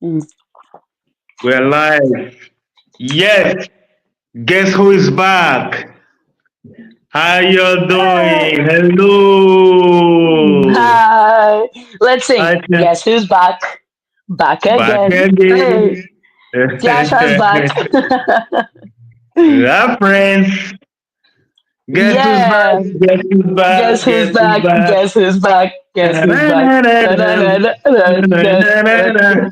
Mm. We're live. Yes. Guess who is back? How you doing? Hello. Hi. Let's sing. I can Guess who's back? Back back again. again. Hey, Tiasha's back. Yeah, friends. Guess who's back? Yeah. Guess who's Guess back? who's Guess who's back? back? Guess who's back? Guess who's back? Na, na, na, na, na, na, na,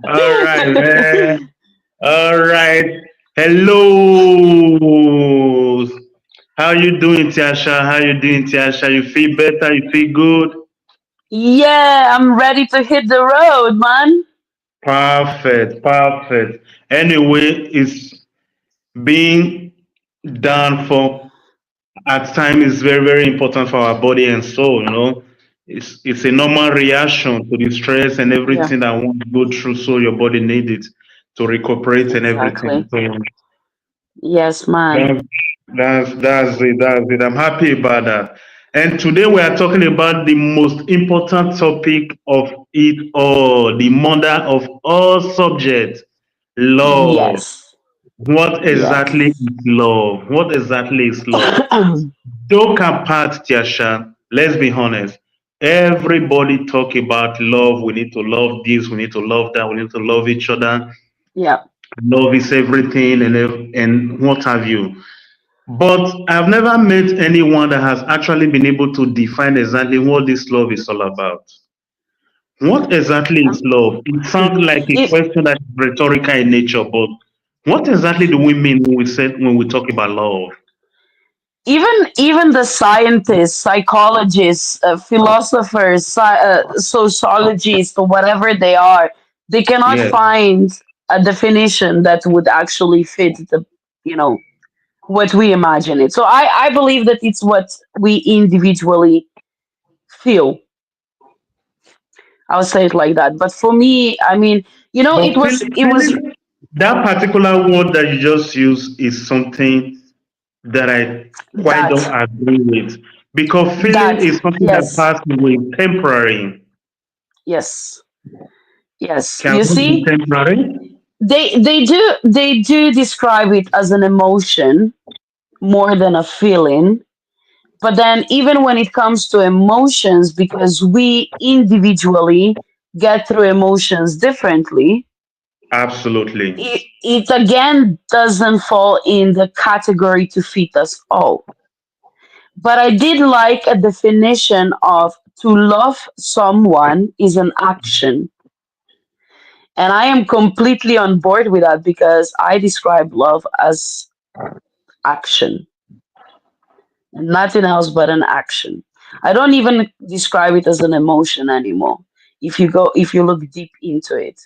All right, man. All right. Hello. How you doing, Tiasha? How you doing, Tiasha? You feel better? You feel good? Yeah, I'm ready to hit the road, man. Perfect, perfect. Anyway, it's being done for at time is very, very important for our body and soul, It's a normal reaction to the stress and Yeah, everything that I want to go through, so your body needs it to recuperate and everything. exactly. So Yes, man. That's that's it. That's it. I'm happy about that. And today we are talking about the most important topic of it all, the mother of all subjects, love. Yes. What exactly Yes. is love? What exactly is love? Joke apart, Tiasha, let's be honest. Everybody talk about love. We need to love this. We need to love that. We need to love each other. Yeah, Love is everything, and what have you. But I've never met anyone that has actually been able to define exactly what this love is all about. What exactly is love? It sounds like a if question that is rhetorical in nature, but what exactly do we mean when we talk about love? even the scientists, psychologists, philosophers, sociologists, or whatever they are, they cannot Yes, find a definition that would actually fit the, you know, what we imagine it. So I believe that it's what we individually feel. I'll say it like that. But for me, I mean, but feeling that particular word that you just used is something that I quite don't that agree with, because feeling that is something that yes, passes away, temporary. yes, yes. Can You it be see, temporary? they do describe it as an emotion more than a feeling. But then even when it comes to emotions, because we individually get through emotions differently, Absolutely. it again doesn't fall in the category to fit us all. But I did like a definition of to love someone is an action. And I am completely on board with that because I describe love as action, nothing else but an action. I don't even describe it as an emotion anymore. If you look deep into it.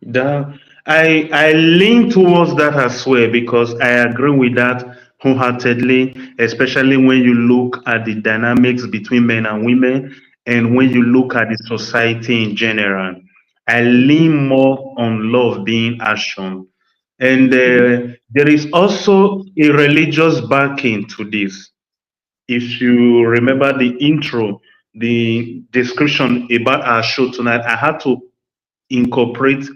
That I lean towards that as well, because I agree with that wholeheartedly, especially when you look at the dynamics between men and women, and when you look at the society in general. I lean more on love being action. And Mhm. there is also a religious backing to this. If you remember the intro, the description about our show tonight, I had to incorporate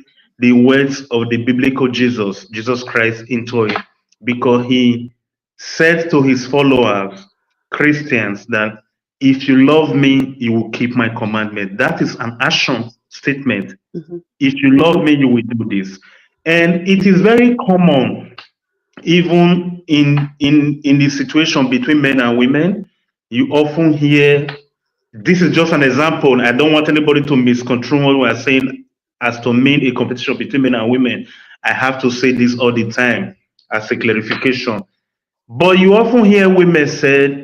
the words of the biblical Jesus Christ, into it, because he said to his followers, Christians, that if you love me, you will keep my commandment. That is an action statement. Mhm. If you love Mhm. me, you will do this. And it is very common, even in the situation between men and women. You often hear, this is just an example. I don't want anybody to misconstrue what we're saying as to mean a competition between men and women. I have to say this all the time as a clarification. But you often hear women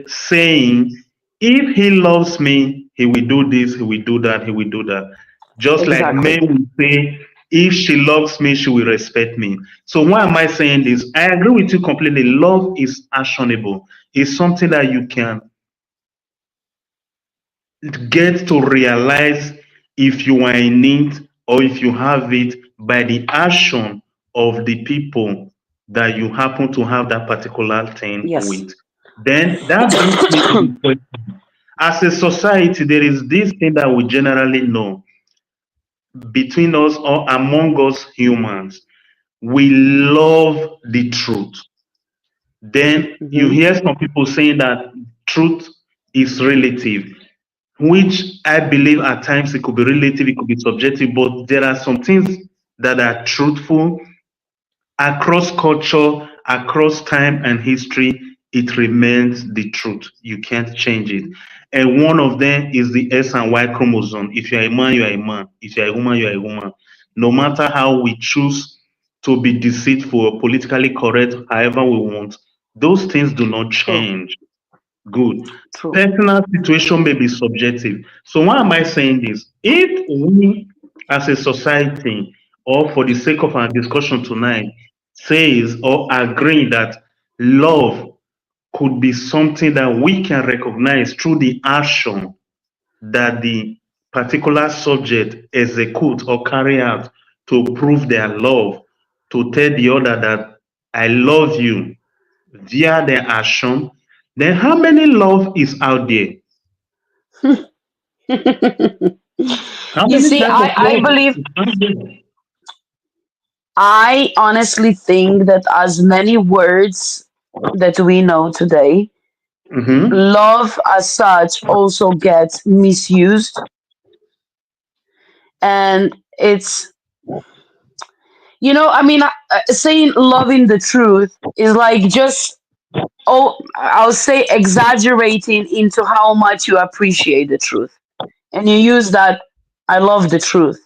saying, if he loves me, he will do this, he will do that, he will do that. Just like Exactly. men will say, if she loves me, she will respect me. So why am I saying this? I agree with you completely. Love is actionable. It's something that you can get to realize if you are in need, or if you have it, by the action of the people that you happen to have that particular thing Yes. with. Then that brings me to the question. As a society, there is this thing that we generally know. between us or among us humans, we love the truth. Then you Hmm. hear some people saying that truth is relative, which I believe at times it could be relative, it could be subjective, but there are some things that are truthful across culture, across time and history. It remains the truth. You can't change it. And one of them is the S and Y chromosome. If you're a man, you're a man. If you're a woman, you're a woman. No matter how we choose to be deceitful or politically correct, however we want, those things do not True. change. Good. True. Personal situation may be subjective. So why am I saying this? If we as a society, or for the sake of our discussion tonight, says or agree that love could be something that we can recognize through the action that the particular subject execute or carry out to prove their love, to tell the other that I love you via their action, then how many love is out there? How You many see, type of I love believe, is out there? I honestly think that as many words that we know today, Mm-hmm. love as such also gets misused. And it's, I mean, saying loving the truth is like just, oh, I'll say exaggerating into how much you appreciate the truth. And you use that, I love the truth.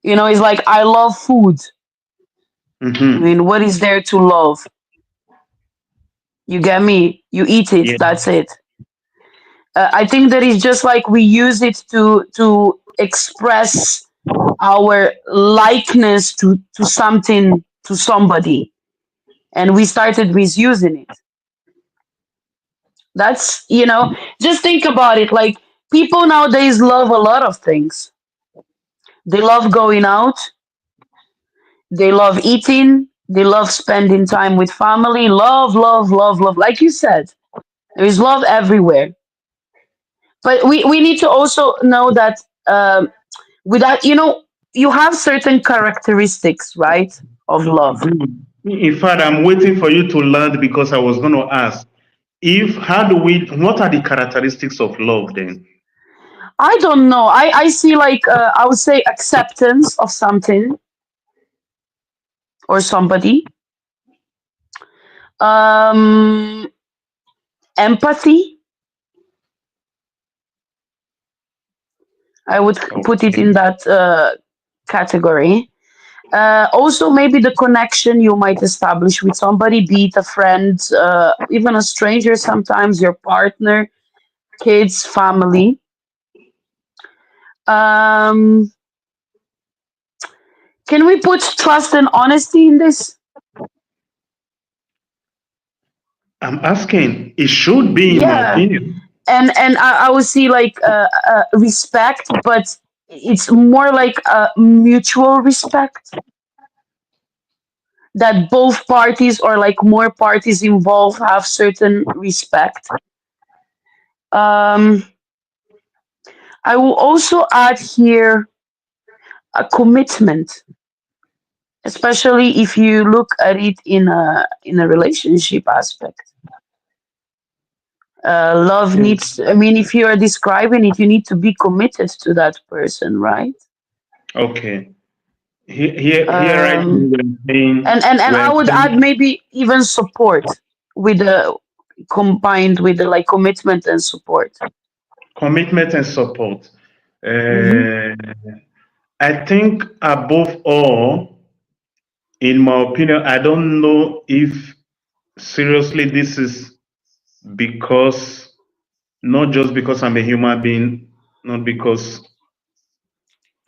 It's like, I love food. I Mm-hmm. mean, what is there to love? You get me? You eat it, Yeah. that's it. I think that is just like we use it to express our likeness to something, to somebody, and we started misusing it. That's, just think about it. Like, people nowadays love a lot of things. They love going out, they love eating, they love spending time with family. Love, love, love, love. Like you said, there is love everywhere. But we need to also know that, without, you have certain characteristics, right, of love. Good. In fact, I'm waiting for you to land because I was going to ask if how do we what are the characteristics of love then? I don't know. I see, like, I would say acceptance of something or somebody. Um, Empathy. I would put it Okay. in that category. Also, maybe the connection you might establish with somebody, be it a friend, even a stranger, sometimes your partner, kids, family. Um, can we put trust and honesty in this? I'm asking, it should be in my Yeah, opinion. and I would see, like, respect, but it's more like a mutual respect, that both parties, or like more parties involved, have certain respect. Um, I will also add here a commitment, especially if you look at it in a relationship aspect. Love needs. I mean, if you are describing it, you need to be committed to that person, right? Okay. Here right now Um, and we're I would add saying maybe even support, with the combined with the, like, commitment and support. commitment and support. Hmm. Uh, I think above all, in my opinion, I don't know if seriously this is because not just because I'm a human being, not because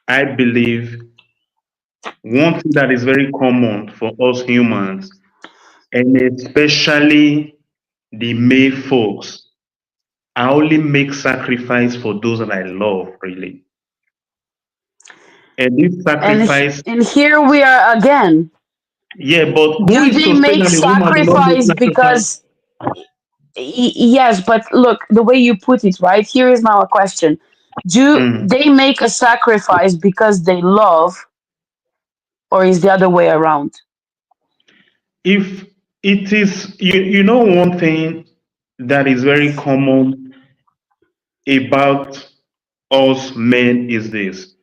I believe one thing that is very common for us humans, and especially the male folks, I only make sacrifice for those that I love, really. And this And sacrifice, and here we are again. yeah, but who Do is they to say make that the woman do not make sacrifice sacrifice? because, yes, but look, the way you put it, right? Here is now a question. Do Mm. they make a sacrifice because they love, or is the other way around? If it is, you know, one thing that is very common about us men is this.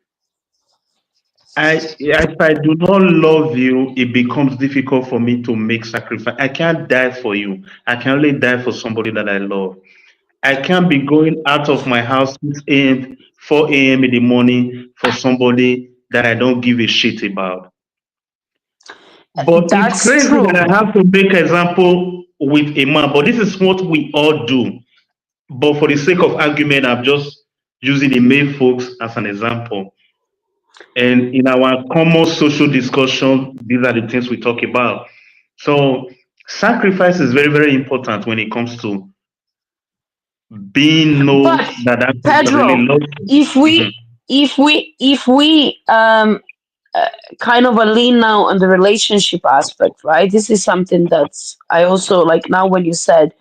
If I do not love you, it becomes difficult for me to make sacrifice. I can't die for you. I can only die for somebody that I love. I can't be going out of my house 6 a.m., 4 a.m. in the morning for somebody that I don't give a shit about. But it's That's crazy that true. I have to make example with a man. But this is what we all do. But for the sake of argument, I'm just using the male folks as an example. And in our common social discussion, these are the things we talk about. So sacrifice is very, very important when it comes to being know But that that person really Pedro, loves you. if Mhm. we uh, kind of a lean now on the relationship aspect, right? This is something that's I also like now when you said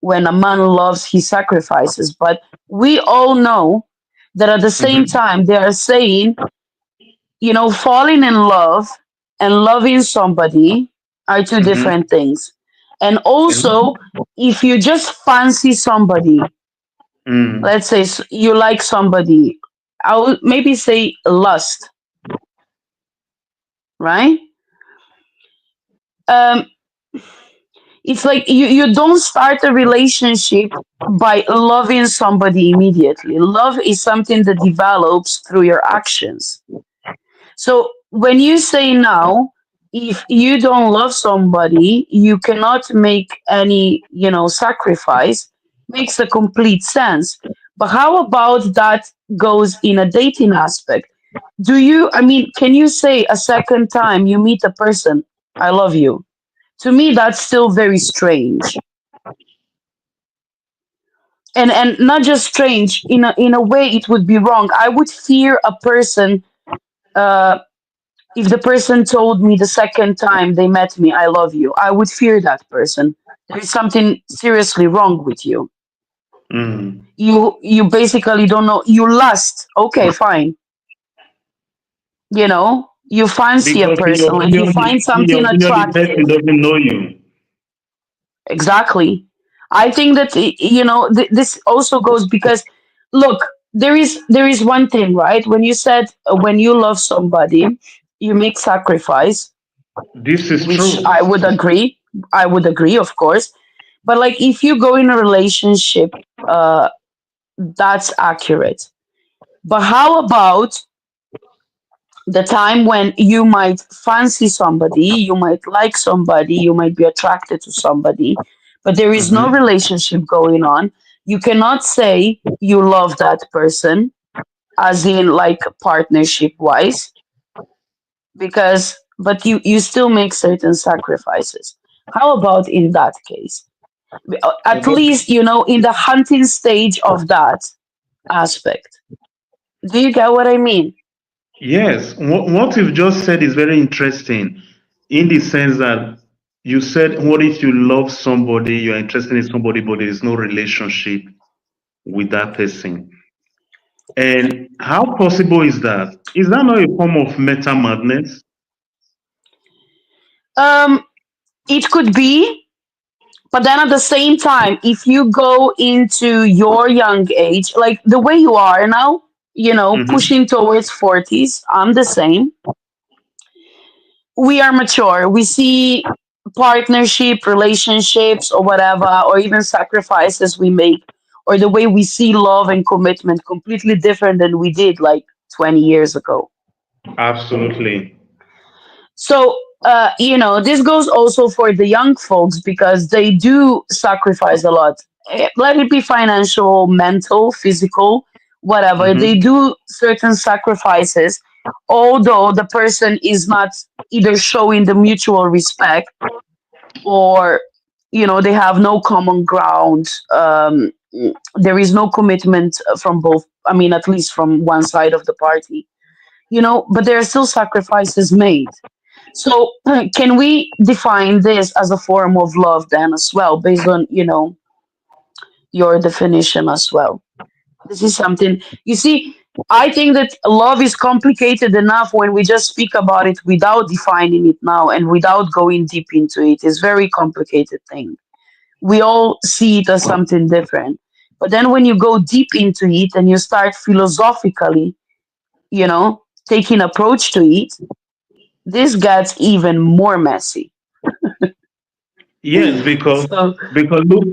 when a man loves, he sacrifices. But we all know that at the same Mhm. time, they are saying, falling in love and loving somebody are two Mhm. different things. And also, if you just fancy somebody, Mm. let's say you like somebody, I would maybe say lust, right? Um, it's like you don't start a relationship by loving somebody immediately. Love is something that develops through your actions. So when you say now, if you don't love somebody, you cannot make any, sacrifice, makes a complete sense. But how about that goes in a dating aspect? Can you say a second time you meet a person, I love you? To me, that's still very strange. And not just strange, in a way it would be wrong. I would fear a person uh if the person told me the second time they met me, I love you. I would fear that person. There is something seriously wrong with you. Mm. You basically don't know. You lust. Okay, fine. You fancy a Because in your person, like you opinion, find in your something opinion, the person attractive. doesn't know you. Exactly. I think that this also goes because look, there is one thing, right? When you said when you love somebody, you make sacrifice, This is which true. I would agree. I would agree, of course. But like if you go in a relationship, uh, that's accurate. But how about the time when you might fancy somebody, you might like somebody, you might be attracted to somebody, but there is no Mhm. relationship going on. You cannot say you love that person, as in like partnership wise, because but you still make certain sacrifices. How about in that case? At least in the hunting stage of that aspect. Do you get what I mean? Yes, what you've just said is very interesting in the sense that you said, what if you love somebody, you're interested in somebody, but there is no relationship with that person? And how possible is that? Is that not a form of meta madness? um it could be, but then at the same time, if you go into your young age, like the way you are now, Hmm. pushing towards 40s, I'm the same. We are mature. We see partnership, relationships, or whatever, or even sacrifices we make, or the way we see love and commitment completely different than we did like 20 years ago. Absolutely. So, this goes also for the young folks because they do sacrifice a lot. Let it be financial, mental, physical, whatever. They Hmm. do certain sacrifices, although the person is not either showing the mutual respect or, they have no common ground. There is no commitment from both, at least from one side of the party, but there are still sacrifices made. So, can we define this as a form of love then as well, based on, your definition as well? This is something, you see, I think that love is complicated enough when we just speak about it without defining it now and without going deep into it. It's very complicated thing. We all see it as something different. But then when you go deep into it and you start philosophically, taking approach to it, this gets even more messy. Yes, because So,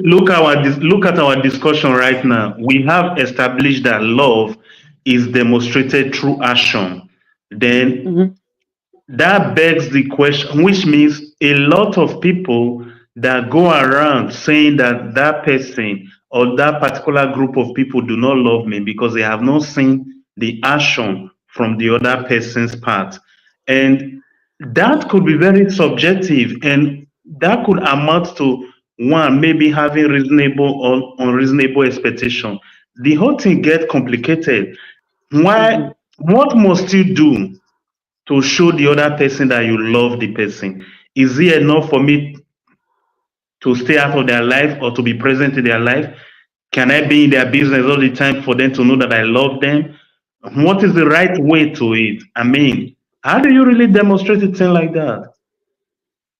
look at our discussion right now. We have established that love is demonstrated through action. Then mhm, that begs the question, which means a lot of people that go around saying that that person or that particular group of people do not love me because they have not seen the action from the other person's part. And that could be very subjective, and that could amount to one, maybe having reasonable or unreasonable expectation. The whole thing gets complicated. mhm. Why? What must you do to show the other person that you love the person? Is it enough for me to stay out of their life or to be present in their life? Can I be in their business all the time for them to know that I love them? What is the right way to it? I mean, how do you really demonstrate a thing like that?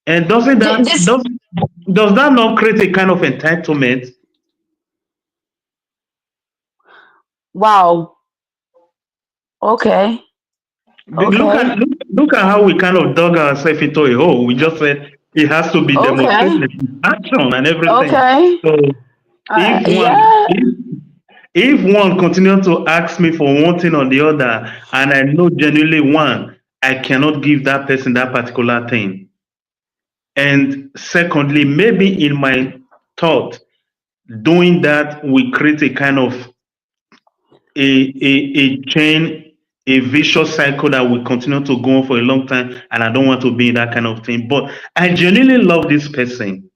And This, does that not create a kind of entitlement? wow. Okay. Okay. Look at how we kind of dug ourselves into a hole. We just said it has to be Okay. demonstrated in action and everything. Okay. So if one Yeah. if one continues to ask me for one thing or the other, and I know genuinely one, I cannot give that person that particular thing. And secondly, maybe in my thought, doing that will create a kind of a chain, a vicious cycle that will continue to go on for a long time, and I don't want to be in that kind of thing. But I genuinely love this person,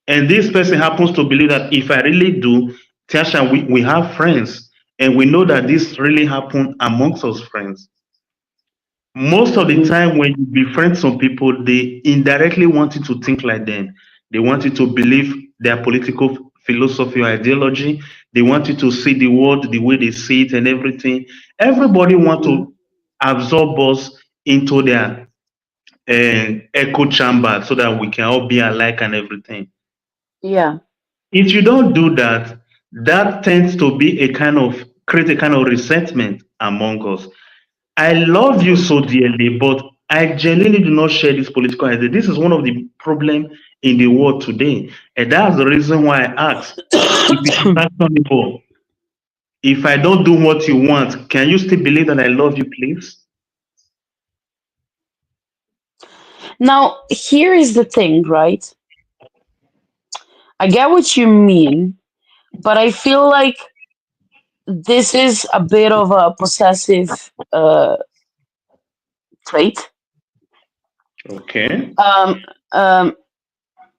and this person happens to believe that if I really do, Tiasha, we have friends, and we know that this really happened amongst us friends. Most of the Mhm. time when you befriend some people, they indirectly want you to think like them. They want you to believe their political philosophy or ideology. They want you to see the world the way they see it and everything. Everybody want Mhm. to absorb us into their echo chamber so that we can all be alike and everything. Yeah. If you don't do that, that tends to be a kind of create a kind of resentment among us. I love you so dearly, but I genuinely do not share this political idea. This is one of the problems in the world today. And that's the reason why I asked if it is actionable. If I don't do what you want, can you still believe that I love you, please? Now, here is the thing, right? I get what you mean, but I feel like this is a bit of a possessive trait. Okay. Um, um,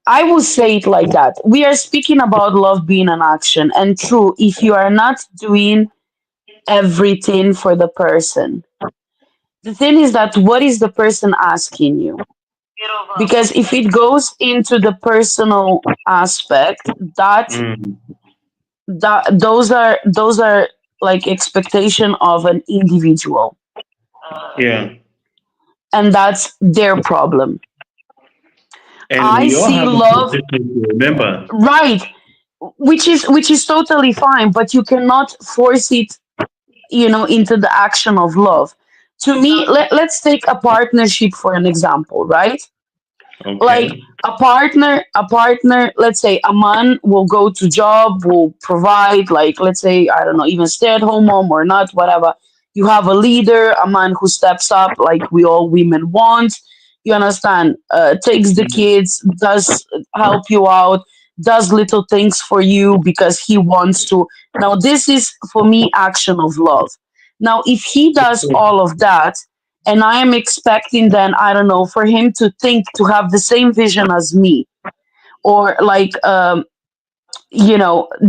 I will say it like that. We are speaking about love being an action, and true, if you are not doing everything for the person, the thing is that what is the person asking you? Because if it goes into the personal aspect, Mm, those are like expectation of an individual, yeah. and that's their problem. And I we all see have love, expectations, remember. right, which is totally fine, but you cannot force it, into the action of love. To me, let's take a partnership for an example, right? Like Okay. a partner, let's say a man will go to job, will provide, like, let's say, I don't know, even stay at home mom or not, whatever. You have a leader, a man who steps up like we all women want, you understand, takes the kids, does help you out, does little things for you because he wants to. Now this is for me action of love. Now if he does all of that, and I am expecting then, I don't know, for him to think, to have the same vision as me, or like,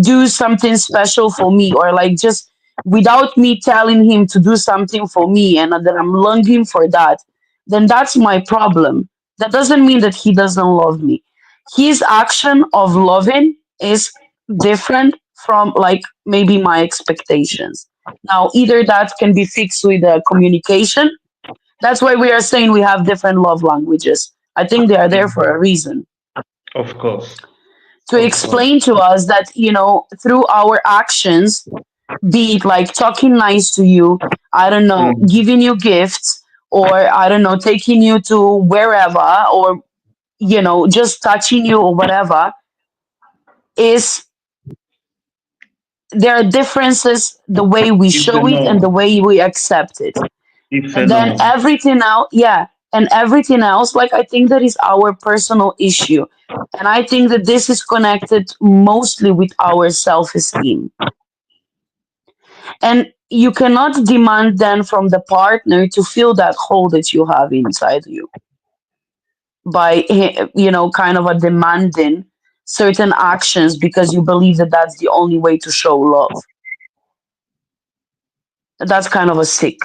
do something special for me, or like just without me telling him to do something for me, and that I'm longing for that, then that's my problem. That doesn't mean that he doesn't love me. His action of loving is different from like maybe my expectations. Now, either that can be fixed with communication. That's why we are saying we have different love languages. I think they are there for a reason Of course. to Of course. explain to us that, through our actions, be it like talking nice to you, I don't know, Mm. giving you gifts, or I don't know, taking you to wherever, or, just touching you or whatever, is there are differences the way we It's show it and enough. the way we accept it. It's And then enough. everything else, yeah, and everything else, like I think that is our personal issue. And I think that this is connected mostly with our self esteem. And you cannot demand then from the partner to fill that hole that you have inside you by, kind of a demanding certain actions because you believe that that's the only way to show love. That's kind of a sick.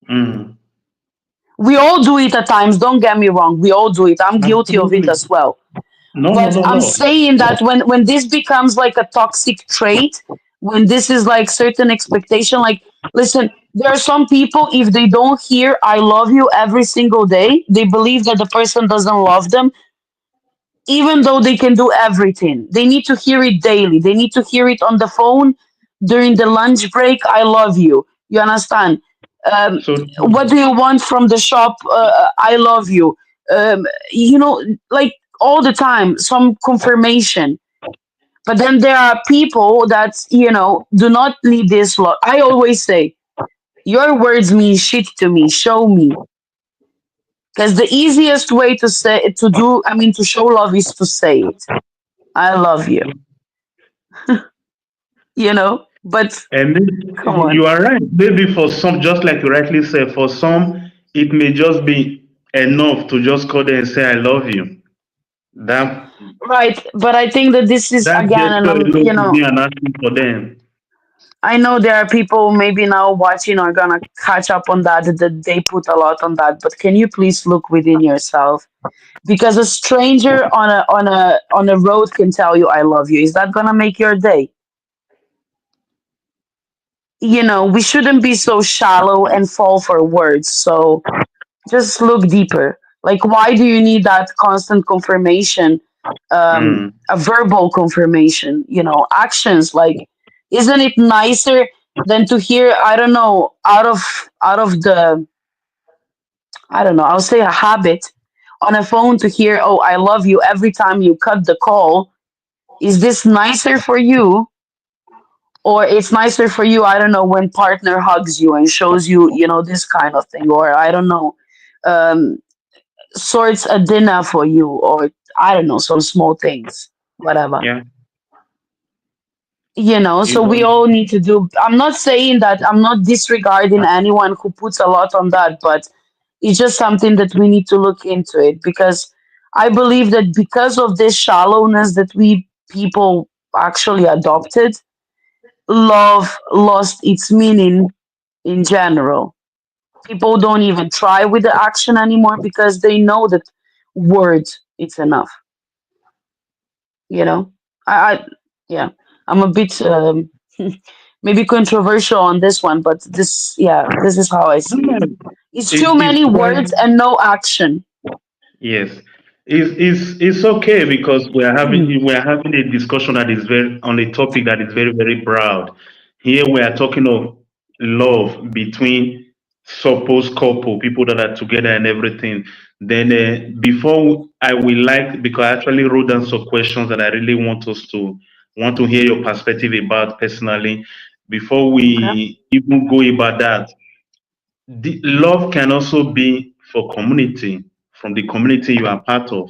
Mm. We all do it at times, don't get me wrong. We all do it. I'm guilty of it Absolutely. as well. No, no, But no, I'm no. saying that when this becomes like a toxic trait, when this is like certain expectation, like listen, there are some people, if they don't hear I love you every single day, they believe that the person doesn't love them, even though they can do everything. They need to hear it daily. They need to hear it on the phone during the lunch break. I love you. You understand? Um, So what true. do you want from the shop? I love you. Um, like all the time, some confirmation. But then there are people that, do not need this lot. I always say, your words mean shit to me. Show me. Because the easiest way to say, to do, I mean, to show love is to say it. I love you, but And come you on. are right. Maybe for some, just like you rightly said, for some, it may just be enough to just call them and say, I love you. That Right. But I think that this is that again, and gesture alone could be an asking for them. I know there are people maybe now watching are gonna catch up on that they put a lot on that, but can you please look within yourself? Because a stranger on a road can tell you I love you. Is that gonna make your day? We shouldn't be so shallow and fall for words. So just look deeper. Like, why do you need that constant confirmation? Mm. A verbal confirmation, actions. Like, isn't it nicer than to hear, I don't know, out of the, I don't know, I'll say a habit on a phone to hear, oh, I love you every time you cut the call. Is this nicer for you? Or it's nicer for you, I don't know, when partner hugs you and shows you, this kind of thing, or I don't know, um, sorts a dinner for you, or I don't know, some small things, whatever. Yeah. So You we know. all need to do. I'm not saying that, I'm not disregarding anyone who puts a lot on that, but it's just something that we need to look into it, because I believe that because of this shallowness that we people actually adopted, love lost its meaning in general. People don't even try with the action anymore because they know that words it's enough. You know, I yeah, I'm a bit maybe controversial on this one, but this is how I see it. It's too It's many quite. words and no action. Yes, it's okay because we are having a discussion that is very on a topic that is very very broad. Here we are talking of love between supposed couple, people that are together and everything. Then before I will like because I actually wrote down some questions that I really want to hear your perspective about personally. Before Okay. we even go about that, the love can also be for community, from the community you are part of.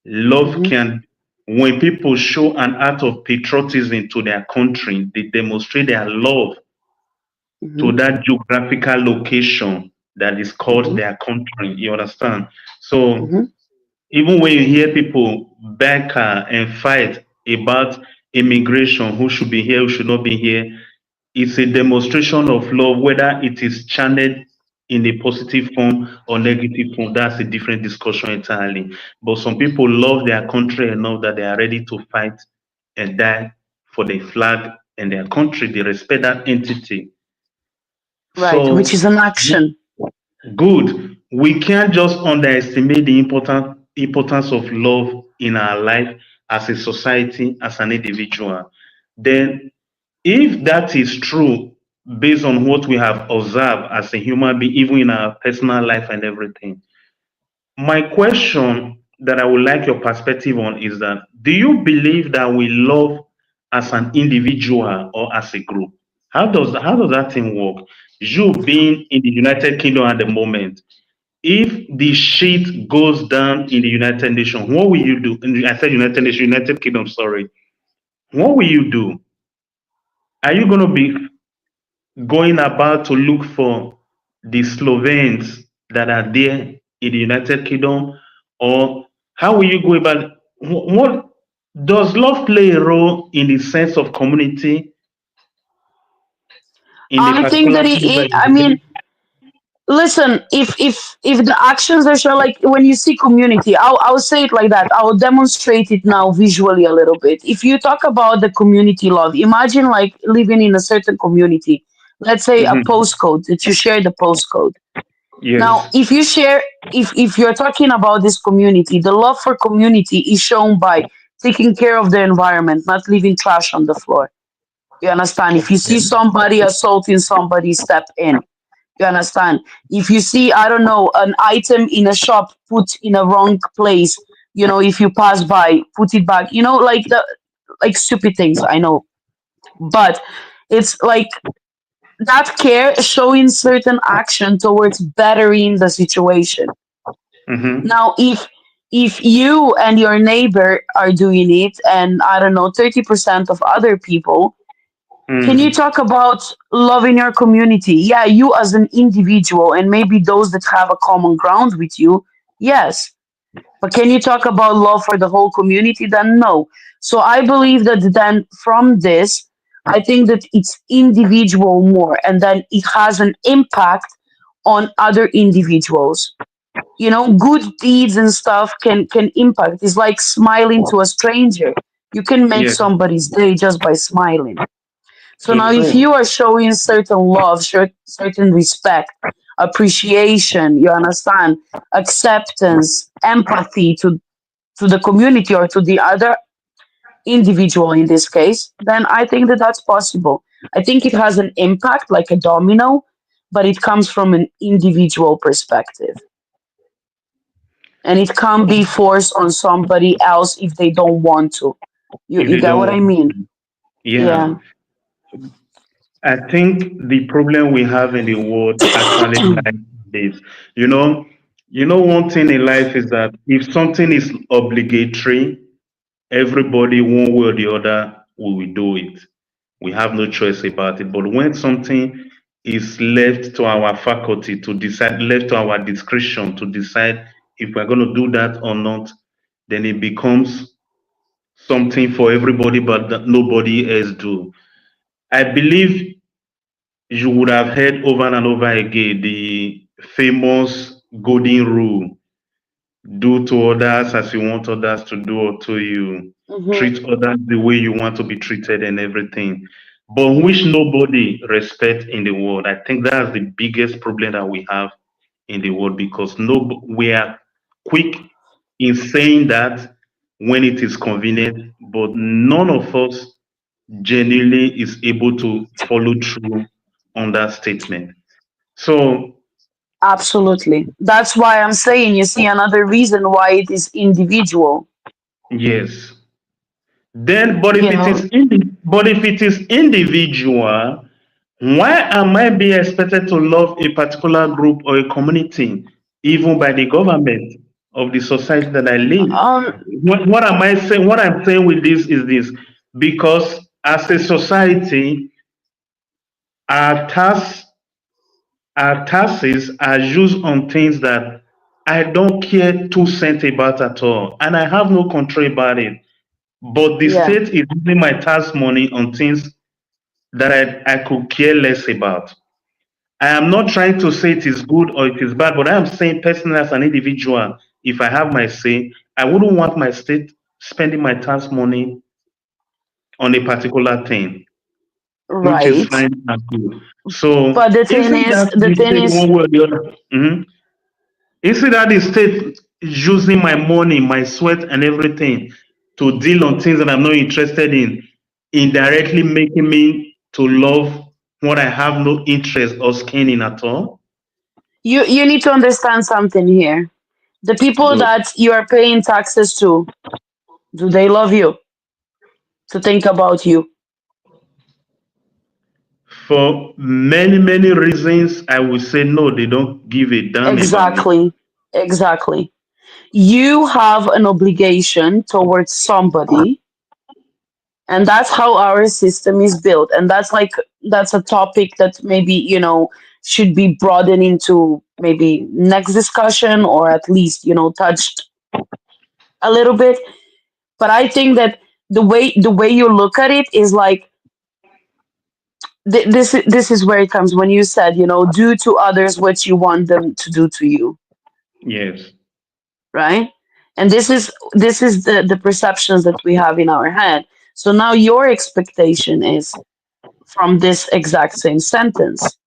Love Mhm. can, when people show an act of patriotism to their country, they demonstrate their love to Mhm. that geographical location that is called Mhm. their country. You understand? So Mhm. even when you hear people banker and fight about immigration, who should be here, who should not be here, it's a demonstration of love, whether it is channeled in a positive form or negative form. That's a different discussion entirely. But some people love their country enough that they are ready to fight and die for their flag and their country. They respect that entity. Right, which So is an action. good. We can't just underestimate the importance of love in our life as a society, as an individual. Then, if that is true, based on what we have observed as a human being, even in our personal life and everything, my question that I would like your perspective on is that do you believe that we love as an individual or as a group? How does that thing work? You being in the United Kingdom at the moment, if the shit goes down in the United Nations, what will you do? I said United Nations, United Kingdom, sorry. What will you do? Are you going to be going about to look for the Slovenes that are there in the United Kingdom? Or how will you go about what does love play a role in the sense of community in a I think particular that place that I you mean, visit? listen, if the actions are shown, like when you see community, I'll say it like that. I'll demonstrate it now visually a little bit. If you talk about the community love, imagine like living in a certain community. Let's say a Hmm. postcode that you share the postcode. Now, Yes. if you share, if you're talking about this community, the love for community is shown by taking care of the environment, not leaving trash on the floor. You understand? If you see Okay. somebody assaulting somebody, step in. You understand? If you see, I don't know, an item in a shop put in a wrong place, if you pass by, put it back. Like like stupid things. I know, but it's like that care showing certain action towards bettering the situation. Mm-hmm. Now, if you and your neighbor are doing it, and I don't know, 30% of other people, can you Mm. talk about love in your community? Yeah, you as an individual, and maybe those that have a common ground with you, yes. But can you talk about love for the whole community? Then no. So I believe that then from this, I think that it's individual more, and then it has an impact on other individuals. Good deeds and stuff can impact. It's like smiling to a stranger. You can make Yes. somebody's day just by smiling. So So now, if true. you are showing certain love, certain respect, appreciation, you understand, acceptance, empathy to the community or to the other individual in this case, then I think that that's possible. I think it has an impact like a domino, but it comes from an individual perspective. And it can't be forced on somebody else if they don't want to. You, If you they get don't what I want mean? to. Yeah. Yeah. I think the problem we have in the world actually lies in this. You know, one thing in life is that if something is obligatory, everybody, one way or the other, will do it. We have no choice about it. But when something is left to our faculty to decide, left to our discretion to decide if we're going to do that or not, then it becomes something for everybody, but that nobody else do. I believe you would have heard over and over again the famous golden rule: do to others as you want others to do to you, Hmm. treat others the way you want to be treated, and everything. But which nobody respects in the world. I think that's the biggest problem that we have in the world because no, we are quick in saying that when it is convenient, but none of us genuinely is able to follow through on that statement. So Absolutely. That's why I'm saying, you see, another reason why it is individual. yes. Then, You know, but if it is individual, why am I being expected to love a particular group or a community, even by the government of the society that I live? um, What am I saying? What I'm saying with this is this: because as a society, our task our taxes are used on things that I don't care 2 cents about at all, and I have no control about it. But the yeah, state is using my tax money on things that I could care less about. I am not trying to say it is good or it is bad, but I am saying personally as an individual, if I have my say, I wouldn't want my state spending my tax money on a particular thing, which is Right. fine and good. So But the thing instead is, that the state one way or the other, instead that the state using my money, my sweat, and everything to deal on things that I'm not interested in, indirectly making me to love what I have no interest or skin in at all. you need to understand something here. The people Good. that you are paying taxes to, do they love you? To think about you. For many, many reasons, I would say no, they don't give a damn about me. Exactly. Exactly. You have an obligation towards somebody, and that's how our system is built. And that's a topic that maybe, should be broadened into maybe next discussion, or at least, touched a little bit. But I think that the way you look at it is like, this is where it comes when you said, do to others what you want them to do to you, Yes. right? And this is the perceptions that we have in our head. So now your expectation is from this exact same sentence.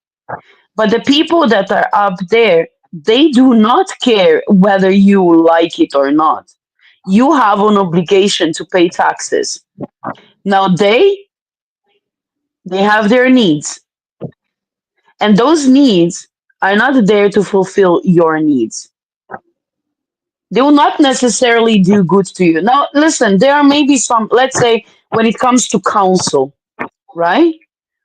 But the people that are up there, they do not care whether you like it or not. You have an obligation to pay taxes. Now they have their needs, and those needs are not there to fulfill your needs. They will not necessarily do good to you. Now, listen, there are maybe some, let's say, when it comes to counsel, right?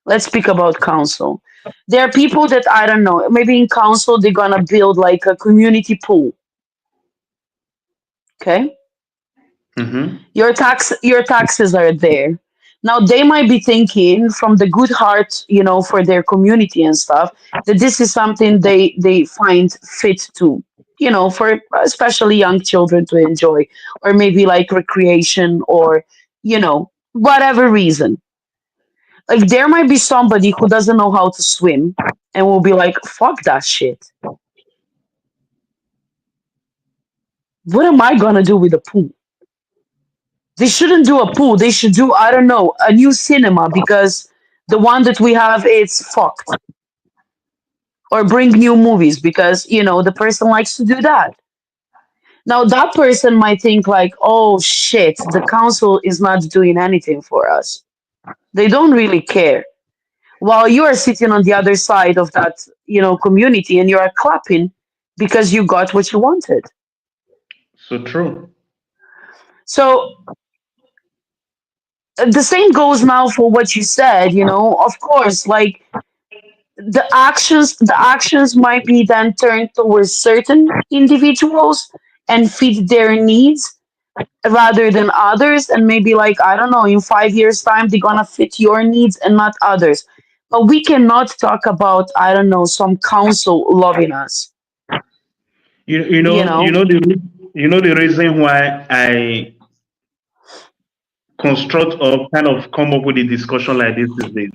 Let's speak about counsel. There are people that, I don't know, maybe in council they're gonna build like a community pool. Okay, Mm-hmm. your taxes are there. Now they might be thinking from the good heart, for their community and stuff, that this is something they find fit to, for especially young children to enjoy, or maybe like recreation, or whatever reason. Like there might be somebody who doesn't know how to swim and will be like, fuck that shit. What am I gonna do with a pool? They shouldn't do a pool. They should do, I don't know, a new cinema, because the one that we have is fucked. Or bring new movies because, the person likes to do that. Now that person might think like, oh shit, the council is not doing anything for us. They don't really care. While you are sitting on the other side of that, community, and you are clapping because you got what you wanted. So true. So the same goes now for what you said, of course, like the actions might be then turned towards certain individuals and fit their needs rather than others, and maybe like, I don't know, in 5 years time they're gonna fit your needs and not others. But we cannot talk about, I don't know, some council loving us, You you you know you know know the you know the reason why I construct or kind of come up with a discussion like this is this.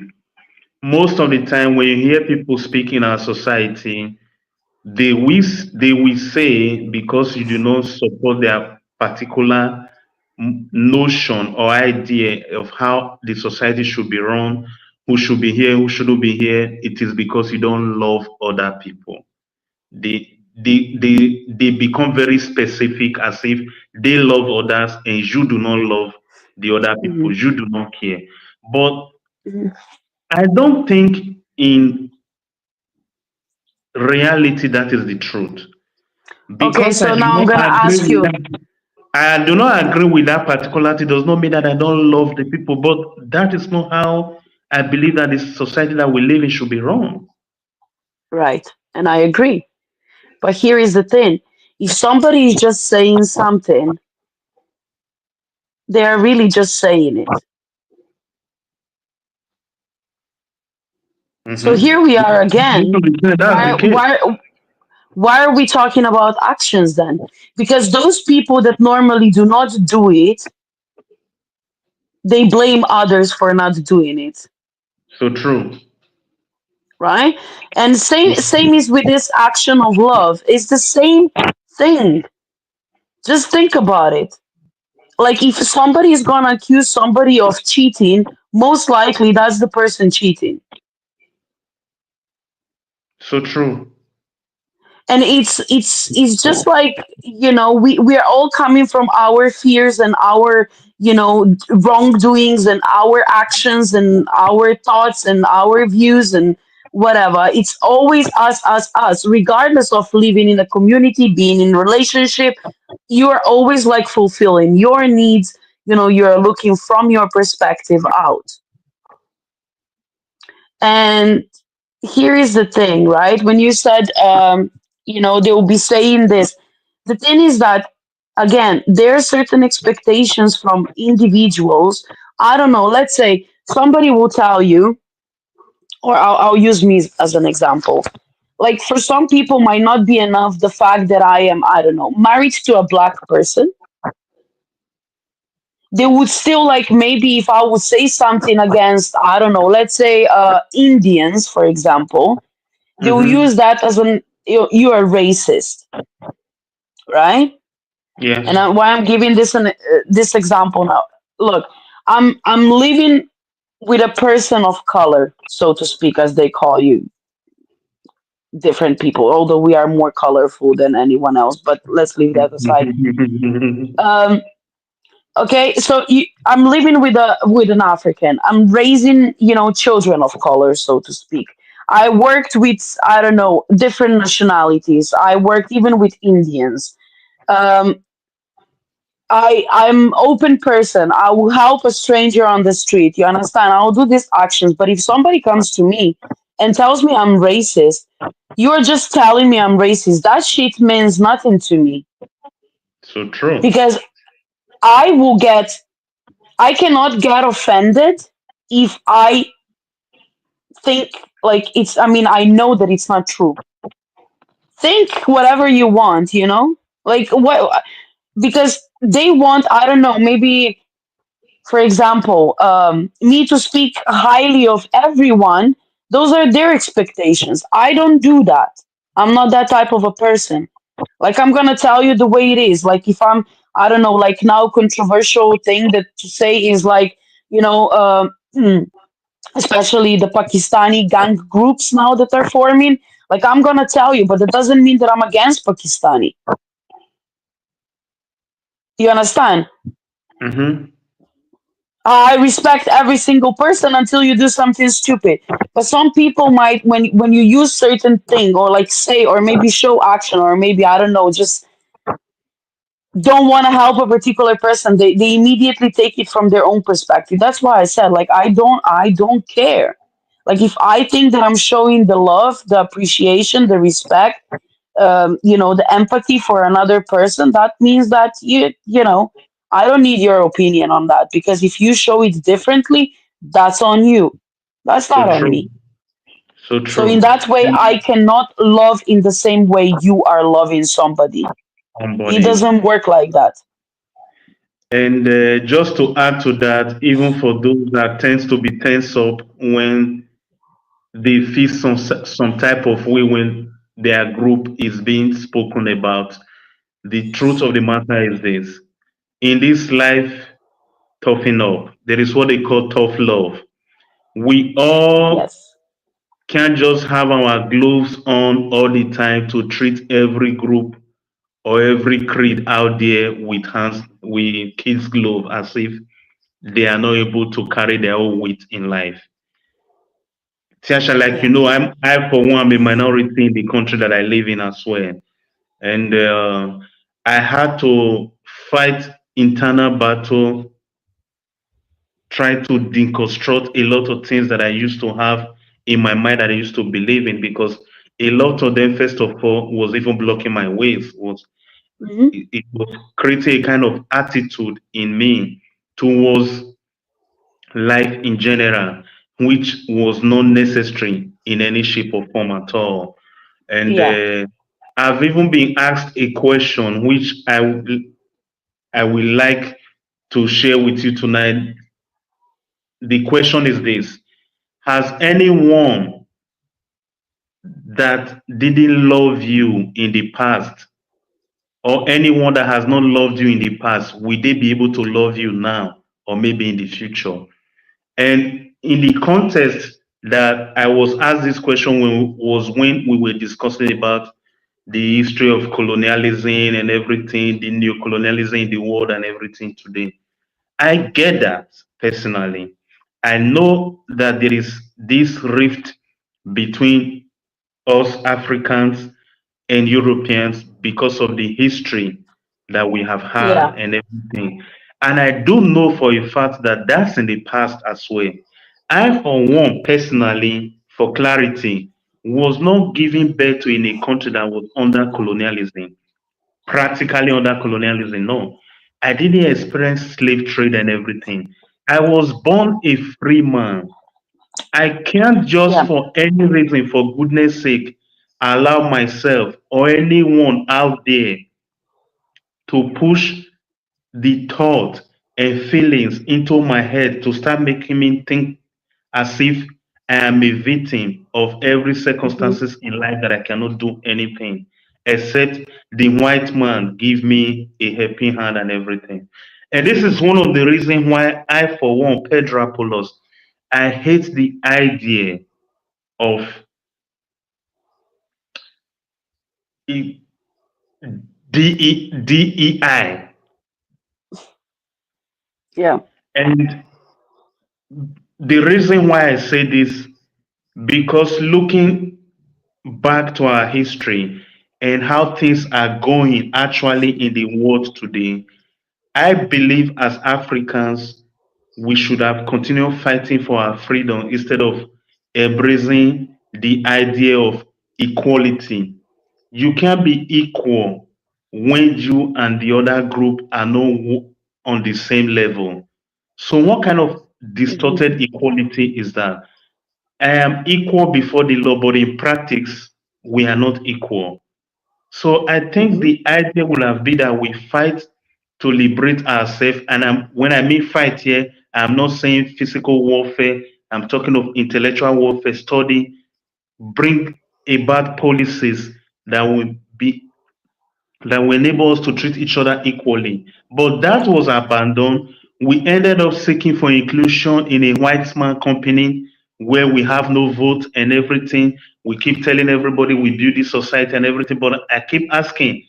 Most of the time when you hear people speak in our society, they will say because you do not support their particular notion or idea of how the society should be run, who should be here, who shouldn't be here, it is because you don't love other people. They become very specific as if they love others and you do not love the other people. Mhm, You do not care. But mhm. I don't think in reality that is the truth. Okay, Because I so do now I'm not gonna agree ask with you. that. I do not agree with that particularity does not mean that I don't love the people, but that is not how I believe that the society that we live in should be run. Right, and I agree. But here is the thing: if somebody is just saying something, they are really just saying it. So here we are Most again. of the time, that's the Why case. why why are we talking about actions then? Because those people that normally do not do it, they blame others for not doing it, So true. right? And same is with this action of love. It's the same thing. Just think about it. Like if somebody is gonna accuse somebody of cheating, most likely that's the person cheating. So true. And it's just like, we are all coming from our fears and our, wrongdoings and our actions and our thoughts and our views and whatever. It's always us, regardless of living in a community, being in relationship. You are always like fulfilling your needs. You're looking from your perspective out. And here is the thing, right? When you said, they will be saying this, the thing is that, again, there are certain expectations from individuals. I don't know, let's say somebody will tell you, or I'll use me as an example. Like for some people, might not be enough the fact that I am, I don't know, married to a black person. They would still like, maybe if I would say something against, I don't know, let's say Indians, for example, they will Mm-hmm. use that as an, you are racist, right? Yes. And why I'm giving this example now. Look, I'm living with a person of color, so to speak, as they call you, different people. Although we are more colorful than anyone else, but let's leave that aside. Um, okay, so I'm living with an African. I'm raising, children of color, so to speak. I worked with, I don't know, different nationalities. I worked even with Indians. Um, I'm open person. I will help a stranger on the street. You understand? I will do these actions. But if somebody comes to me and tells me I'm racist, you're just telling me I'm racist. That shit means nothing to me So true. because I will get. I cannot get offended if I think like it's. I mean, I know that it's not true. Think whatever you want. Like what? Because they want. I don't know. Maybe, for example, me to speak highly of everyone, those are their expectations. I don't do that. I'm not that type of a person. Like, I'm gonna tell you the way it is. Like, if I'm, I don't know, like now controversial thing that to say is like, you know, especially the Pakistani gang groups now that are forming. Like, I'm gonna tell you, but that doesn't mean that I'm against Pakistani. You understand? Mm-hmm. I respect every single person until you do something stupid. But some people might, when you use certain thing or like say or maybe show action or maybe I don't know, just don't want to help a particular person, they immediately take it from their own perspective. That's why I said like I don't care. Like if I think that I'm showing the love, the appreciation, the respect, the empathy for another person, that means that I don't need your opinion on that because if you show it differently, that's on you. That's So not on me. true. So So in true. that way, And I cannot love in the same way you are loving somebody. It somebody. doesn't work like that. And just to add to that, even for those that tends to be tense up when they feel some type of way when their group is being spoken about, the truth of the matter is this: in this life, toughen up. There is what they call tough love. We all Yes. can't just have our gloves on all the time to treat every group or every creed out there with kids glove as if they are not able to carry their own weight in life. Tiasha, like Yeah. I for one am a minority in the country that I live in as well, and I had to fight internal battle, try to deconstruct a lot of things that I used to have in my mind that I used to believe in because a lot of them, first of all, was even blocking my ways. Hmm. It was creating a kind of attitude in me towards life in general, which was not necessary in any shape or form at all. And Yeah. I've even been asked a question which I will like to share with you tonight. The question is this: has anyone that didn't love you in the past or anyone that has not loved you in the past, will they be able to love you now or maybe in the future? And in the context that I was asked this question was when we were discussing about the history of colonialism and everything, the new colonialism in the world and everything today. I get that personally. I know that there is this rift between us Africans and Europeans because of the history that we have had Yeah. and everything. And I do know for a fact that that's in the past as well. I, for one, personally, for clarity, was not giving birth to in a country that was under colonialism, practically under colonialism. No, I didn't experience slave trade and everything. I was born a free man. I can't just Yeah. for any reason, for goodness sake, allow myself or anyone out there to push the thought and feelings into my head to start making me think as if I am a victim of every Hmm. circumstances in life that I cannot do anything except the white man give me a helping hand and everything. And this is one of the reasons why I, for one, Pedro Apollos, I hate the idea of E- DEI. Yeah. And the reason why I say this, because looking back to our history and how things are going actually in the world today, I believe as Africans, we should have continued fighting for our freedom instead of embracing the idea of equality. You can't be equal when you and the other group are not on the same level. So, what kind of Hmm. distorted equality is that? I am equal before the law, but in practice, we are not equal. So I think Hmm. the idea would have been that we fight to liberate ourselves. And when I mean fight here, I'm not saying physical warfare. I'm talking of intellectual warfare, study, bring about policies that will be that will enable us to treat each other equally. But that was abandoned. We ended up seeking for inclusion in a white man company where we have no vote and everything. We keep telling everybody we build this society and everything, but I keep asking,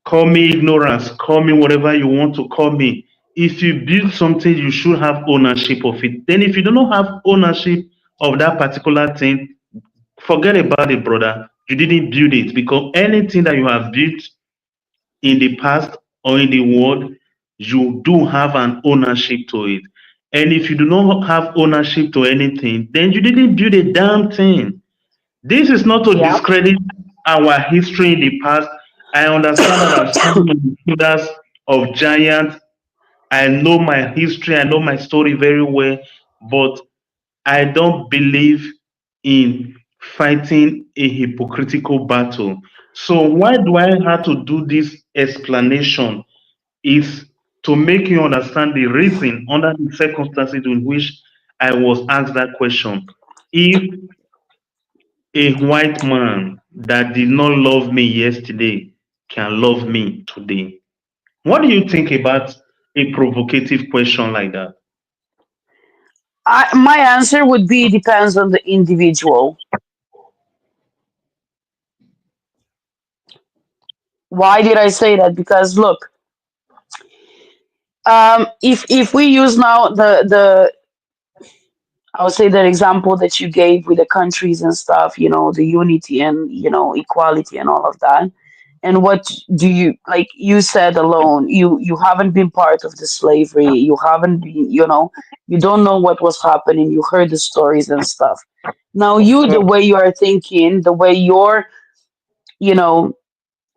call me ignorance, call me whatever you want to call me. If you build something, you should have ownership of it. Then, if you do not have ownership of that particular thing, forget about it, brother. You didn't build it because anything that you have built in the past or in the world, you do have an ownership to it. And if you do not have ownership to anything, then you didn't build a damn thing. This is not to Yeah. discredit our history in the past. I understand that I'm standing on the shoulders of giants. I know my history, I know my story very well, but I don't believe in fighting a hypocritical battle. So why do I have to do this explanation? Is to make you understand the reason under the circumstances in which I was asked that question. If a white man that did not love me yesterday can love me today. What do you think about a provocative question like that? My answer would be depends on the individual. Why did I say that? Because look, if we use now the I would say that example that you gave with the countries and stuff, the unity and equality and all of that. And what do you like? You said alone, you haven't been part of the slavery. You haven't been, you don't know what was happening. You heard the stories and stuff. Now Of you, the course. way you are thinking, the way your you know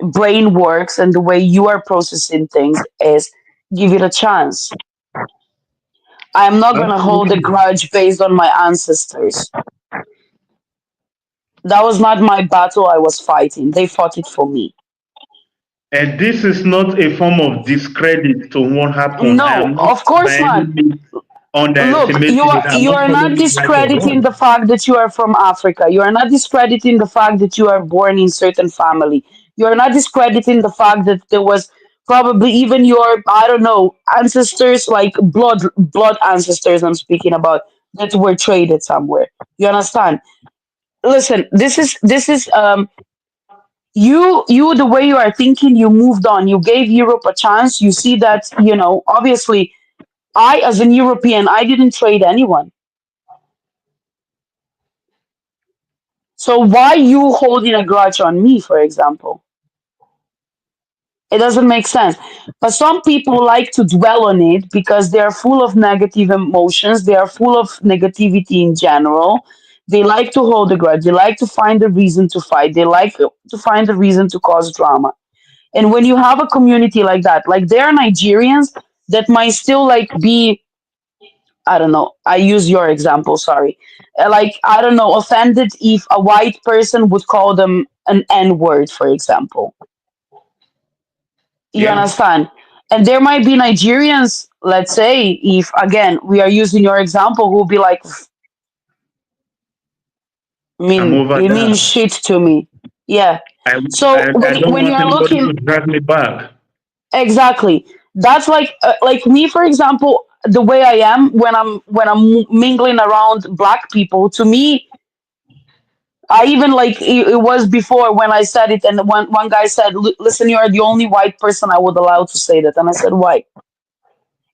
brain works, and the way you are processing things is give it a chance. I am not gonna hold a Absolutely. grudge based on my ancestors. That was not my battle I was fighting. They fought it for me. And this is not a form of discredit to what happened. I No, am not of by course any not. means Look, underestimating it. I'm you not are calling not it right or discrediting wrong. the fact that you are from Africa. You are not discrediting the fact that you are born in certain family. You're not discrediting the fact that there was probably even your, I don't know, ancestors, like blood ancestors I'm speaking about, that were traded somewhere. You understand? Listen, this is you, the way you are thinking, you moved on, you gave Europe a chance. You see that, obviously, I, as an European, I didn't trade anyone. So why you holding a grudge on me, for example? It doesn't make sense. But some people like to dwell on it because they are full of negative emotions. They are full of negativity in general. They like to hold a grudge. They like to find a reason to fight. They like to find a reason to cause drama. And when you have a community like that, like there are Nigerians that might still like be, I don't know, I use your example, sorry. Like, I don't know, offended if a white person would call them an N word, for example. You Yeah, understand? And there might be Nigerians, let's say, if again we are using your example, who'll be like, I'm over it means that. shit to me. Yeah. I, So I don't when want you're anybody to looking, drag me back. exactly, that's like me, for example, the way I am when I'm mingling around black people. To me, I even like it was before when I said it, and one guy said, Listen, you are the only white person I would allow to say that." And I said, "Why?"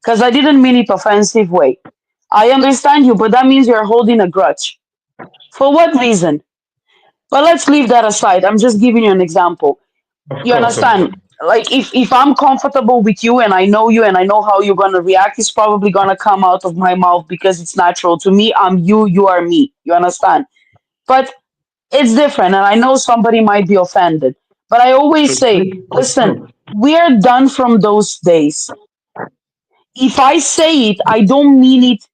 Because I didn't mean it offensive way. I understand you, but that means you're holding a grudge. For what reason? But let's leave that aside. I'm just giving you an example. Of You course, of course. understand? Like if I'm comfortable with you and I know you and I know how you're gonna react, it's probably gonna come out of my mouth because it's natural to me. I'm you, you are me. You understand? But it's different, and I know somebody might be offended. But I always say, listen, Sure. we're done from those days. If I say it, I don't mean it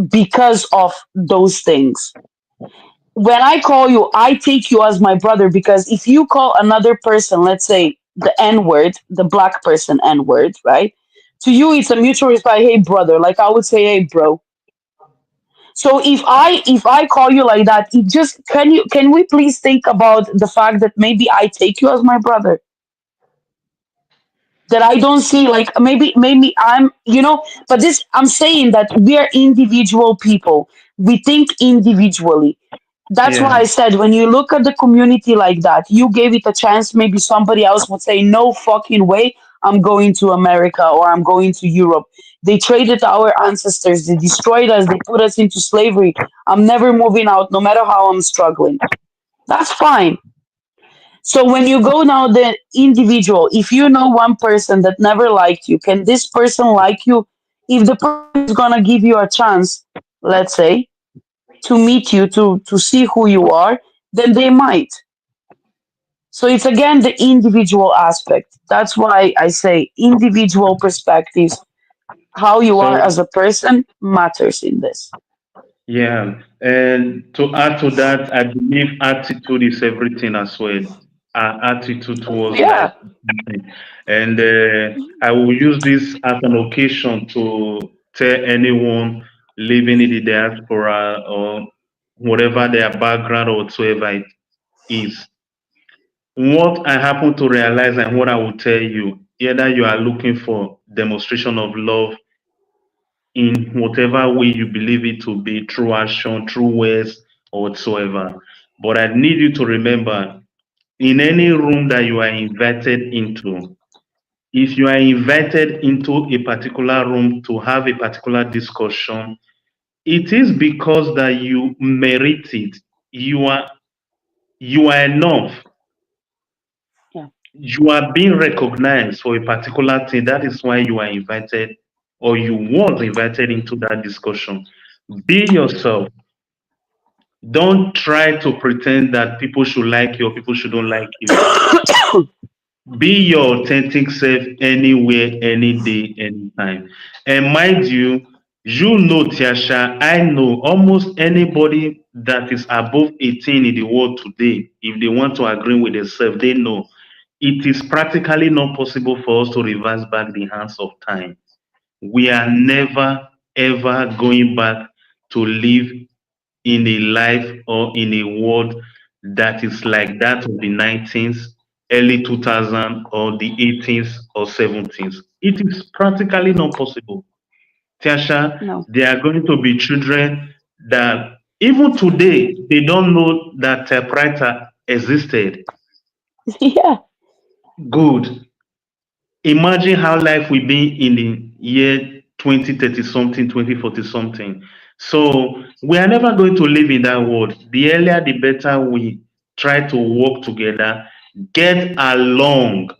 because of those things. When I call you, I take you as my brother, because if you call another person, let's say the N word, the black person N word, right? To you, it's a mutual respect. Hey, brother. Like I would say, hey, bro. So if I call you like that, it just can we please think about the fact that maybe I take you as my brother, that I don't see, like maybe I'm, but this, I'm saying that we are individual people. We think individually. That's why I Yeah. said, when you look at the community like that, you gave it a chance. Maybe somebody else would say, no fucking way, I'm going to America or I'm going to Europe. They traded our ancestors, they destroyed us, they put us into slavery. I'm never moving out, no matter how I'm struggling. That's fine. So when you go now the individual, if you know one person that never liked you, can this person like you? If the person is gonna give you a chance, let's say, to meet you, to see who you are, then they might. So it's again the individual aspect. That's why I say individual perspectives, how you are So as a person matters in this. yeah, and to add to that, I believe attitude is everything as well. Our attitude towards life, Yeah. and I will use this as an occasion to tell anyone living in the diaspora or whatever their background or whatsoever it is. What I happen to realize and what I will tell you, either you are looking for demonstration of love in whatever way you believe it to be, through action, through words, or whatsoever. But I need you to remember, in any room that you are invited into, if you are invited into a particular room to have a particular discussion, it is because that you merit it. You are you are enough. Yeah. You are being recognized for a particular thing. That is why you are invited or you was invited into that discussion. Be yourself. Don't try to pretend that people should like you or people shouldn't like you. Be your authentic self anywhere, any day, anytime. And mind you, you know, Tiasha, I know almost anybody that is above 18 in the world today, if they want to agree with themselves, they know it is practically not possible for us to reverse back the hands of time. We are never, ever going back to live in a life or in a world that is like that of the 19th. early 2000 or the 80s or 70s. It is practically not possible. Tiasha, No. there are going to be children that even today they don't know that typewriter existed. Yeah. Good. Imagine how life will be in the year 2030 something, 2040 something. So we are never going to live in that world. The earlier, the better we try to work together, get along.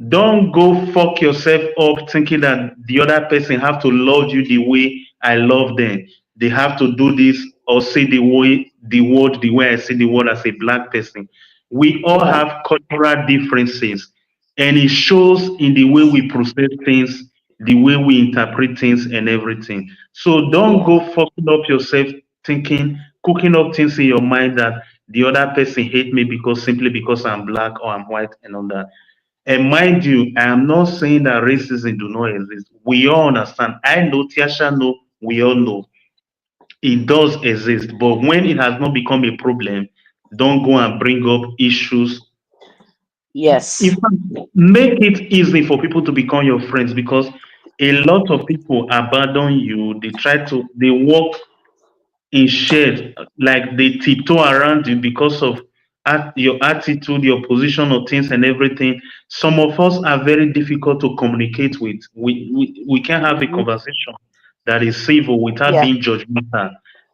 Don't go fuck yourself up thinking that the other person have to love you the way I love them. They have to do this or say the way I say the word as a black person. We all Yeah. have cultural differences, and it shows in the way we process things, the way we interpret things, and everything. So don't Yeah. go fucking up yourself thinking, cooking up things in your mind that the other person hate me because simply because I'm black or I'm white and all that. And mind you, I am not saying that racism do not exist. We all understand. I know, Tiasha know, we all know it does exist. But when it has not become a problem, don't go and bring up issues. In Yes. fact, make it easy for people to become your friends because a lot of people abandon you. They walk in shade, like they tiptoe around you because of your attitude, your position of things, and everything. Some of us are very difficult to communicate with. We can have a Hmm. conversation that is civil without Yeah. being judgmental.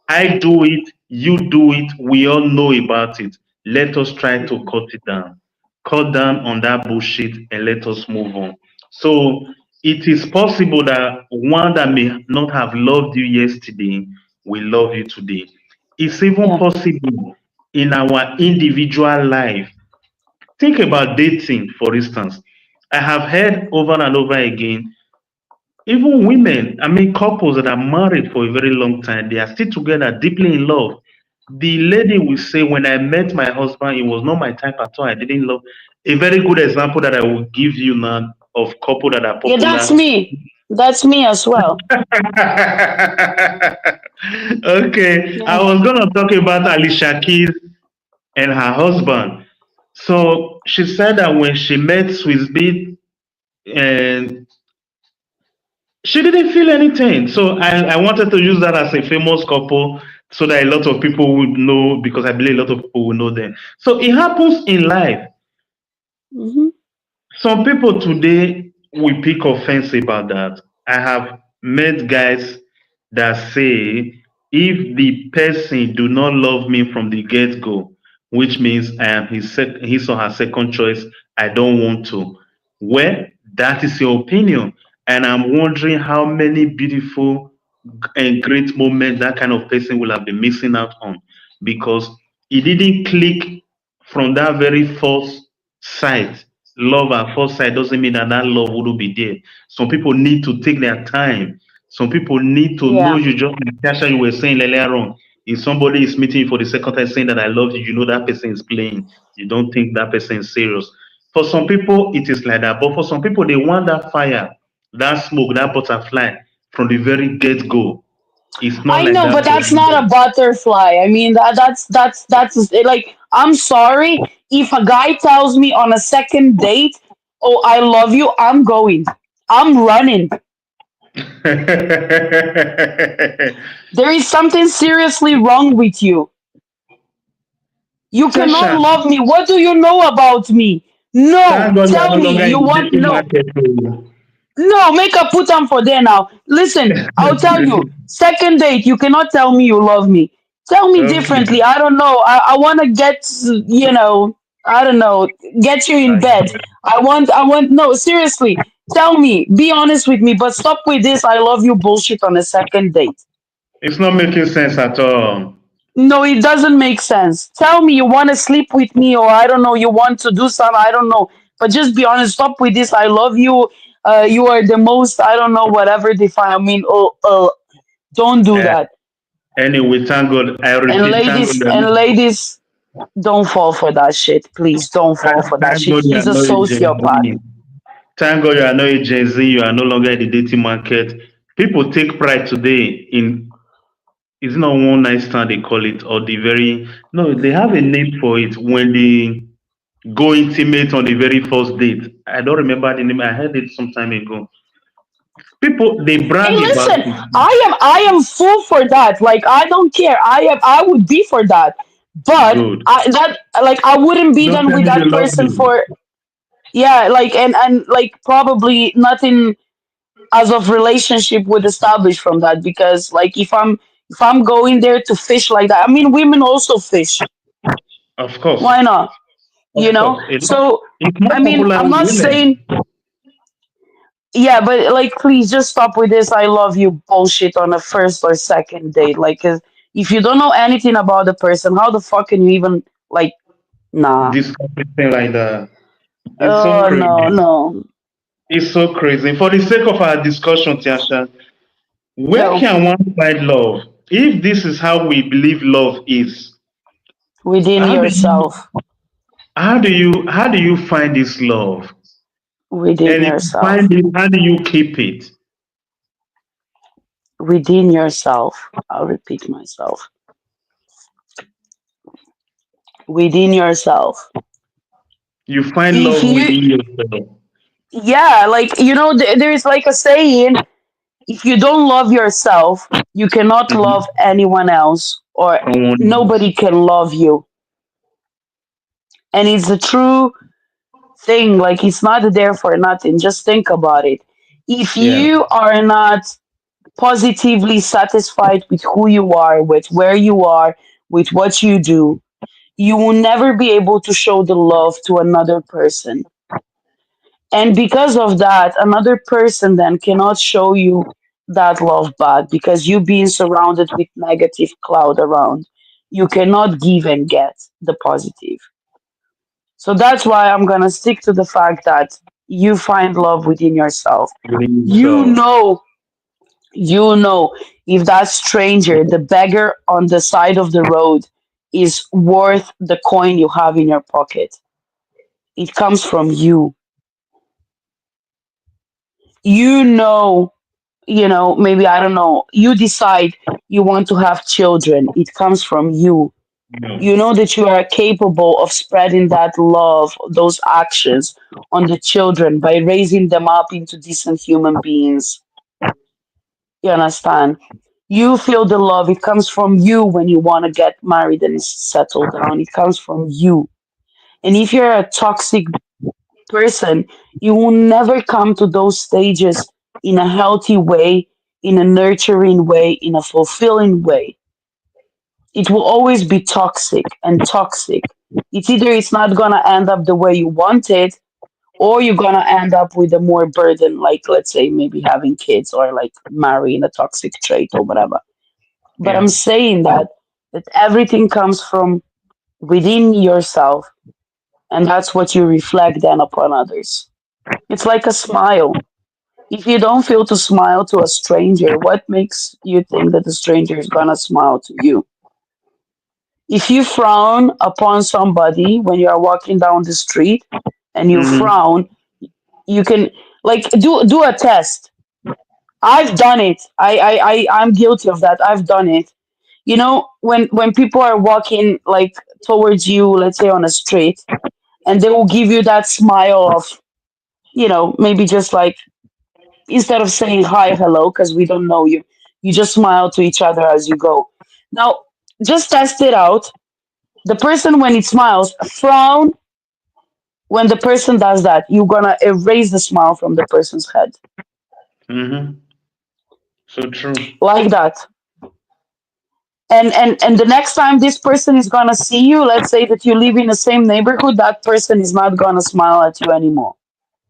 I do it, you do it, we all know about it. Let us try to Hmm. cut it down. Cut down on that bullshit and let us move on. So it is possible that one that may not have loved you yesterday will love you today. It's even Yeah. possible in our individual life. Think about dating, for instance. I have heard over and over again, even women, I mean, couples that are married for a very long time, they are still together, deeply in love. The lady will say, when I met my husband, it was not my type at all. I didn't love. A very good example that I will give you now of couple that are Yeah. That's popular. me. That's me as well. Okay, I Yeah. was gonna talk about Alicia Keys and her husband. So she said that when she met Swiss Beat, and she didn't feel anything. So I wanted to use that as a famous couple so that a lot of people would know because I believe a lot of people will know them. So it happens in life. Hmm. Some people today will pick offense about that. I have met guys that say if the person do not love me from the get go, which means I am his or her second choice, I don't want to. Well, that is your opinion, and I'm wondering how many beautiful and great moments that kind of person will have been missing out on because it didn't click from that very first sight. Love at first sight doesn't mean that that love wouldn't be there. Some people need to take their time. Some people need to know Yeah. you, just like Tasha, you were saying earlier on. If somebody is meeting you for the second time saying that I love you, you know that person is playing. You don't think that person is serious. For some people, it is like that. But for some people, they want that fire, that smoke, that butterfly from the very get go. It's not I like know, that but for that's not a everybody. butterfly. I mean, that's like, I'm sorry if a guy tells me on a second date, "Oh, I love you," I'm going. I'm running. There is something seriously wrong with you. You cannot Tasha, love me. What do you know about me? No, thank God you are tell no me. longer in You the want dating no. market. Oh. No, make a put on for there now. Listen, I'll tell you. Second date, you cannot tell me you love me. Tell me Okay. differently. I don't know. I want to get, I don't know, get you in I bed. get No, seriously. Tell me. Be honest with me. But stop with this I love you bullshit on a second date. It's not making sense at all. No, it doesn't make sense. Tell me you want to sleep with me, or I don't know, you want to do something. I don't know. But just be honest. Stop with this. I love you. You are the most. I don't know. Whatever define. I mean, don't do Uh, that. anyway, thank God. I repeat, thank God you are And not, ladies, don't fall for that shit. Please don't fall for that thank shit. God you are He's a not a Gen sociopath. Z. Thank God you are not a Gen Z. You are no longer in the dating market. People take pride today in it's not one night stand they call it or the very no they have a name for it when they go intimate on the very first date. I don't remember the name. I heard it some time ago. People they Hey, brag about listen, it. I am full for that. Like I don't care. I would be for that. But Good. I wouldn't be Don't done tell with me they that love person you. for, yeah, like, and like probably nothing as of relationship would establish from that, because like if I'm going there to fish like that, I mean women also fish. Of course. Why not? Of course. So It's more I mean popular I'm with not saying, women. yeah, but like please just stop with this I love you bullshit on a first or second date. Like 'cause if you don't know anything about the person, how the fuck can you even like, nah. Discuss thing like that. It's so Oh no, crazy. no. It's so crazy. For the sake of our discussion, Tiasha, where Go can one find love? If this is how we believe love is, within how do you yourself. how do you find this love? Within And if you find yourself. it, how do you keep it? Within yourself. I'll repeat myself. Within yourself. You find If love you, within yourself. yeah, like, there's like a saying, if you don't love yourself, you cannot love Mhm. anyone else, or Someone else. nobody can love you. And it's a true thing. Like, it's not there for nothing. Just think about it. If Yeah. you are not positively satisfied with who you are, with where you are, with what you do, you will never be able to show the love to another person. And because of that, another person then cannot show you that love back, because you being surrounded with negative cloud around. You cannot give and get the positive. So that's why I'm going to stick to the fact that you find love within yourself. Within You yourself. know, you know if that stranger, the beggar on the side of the road, is worth the coin you have in your pocket. It comes from you. You know, maybe, I don't know, you decide you want to have children. It comes from you. No. You know that you are capable of spreading that love, those actions on the children by raising them up into decent human beings. You understand? You feel the love. It comes from you when you want to get married and settle down. It comes from you. And if you're a toxic person, you will never come to those stages in a healthy way, in a nurturing way, in a fulfilling way. It will always be toxic and toxic. It's not gonna end up the way you want it, or you're gonna end up with a more burden, like let's say maybe having kids or like marrying a toxic trait or whatever. But Yeah. I'm saying that everything comes from within yourself, and that's what you reflect then upon others. It's like a smile. If you don't feel to smile to a stranger, what makes you think that the stranger is gonna smile to you? If you frown upon somebody when you are walking down the street and you Mm-hmm. frown, you can, like, do a test. I've done it. I'm guilty of that. I've done it. When people are walking like towards you, let's say on a street, and they will give you that smile of, maybe just like, instead of saying hi, hello, because we don't know you, you just smile to each other as you go. Now, just test it out. The person, when it smiles, frown. When the person does that, you're gonna erase the smile from the person's head. Mm-hmm. So true. Like that. And the next time this person is gonna see you, let's say that you live in the same neighborhood, that person is not gonna smile at you anymore.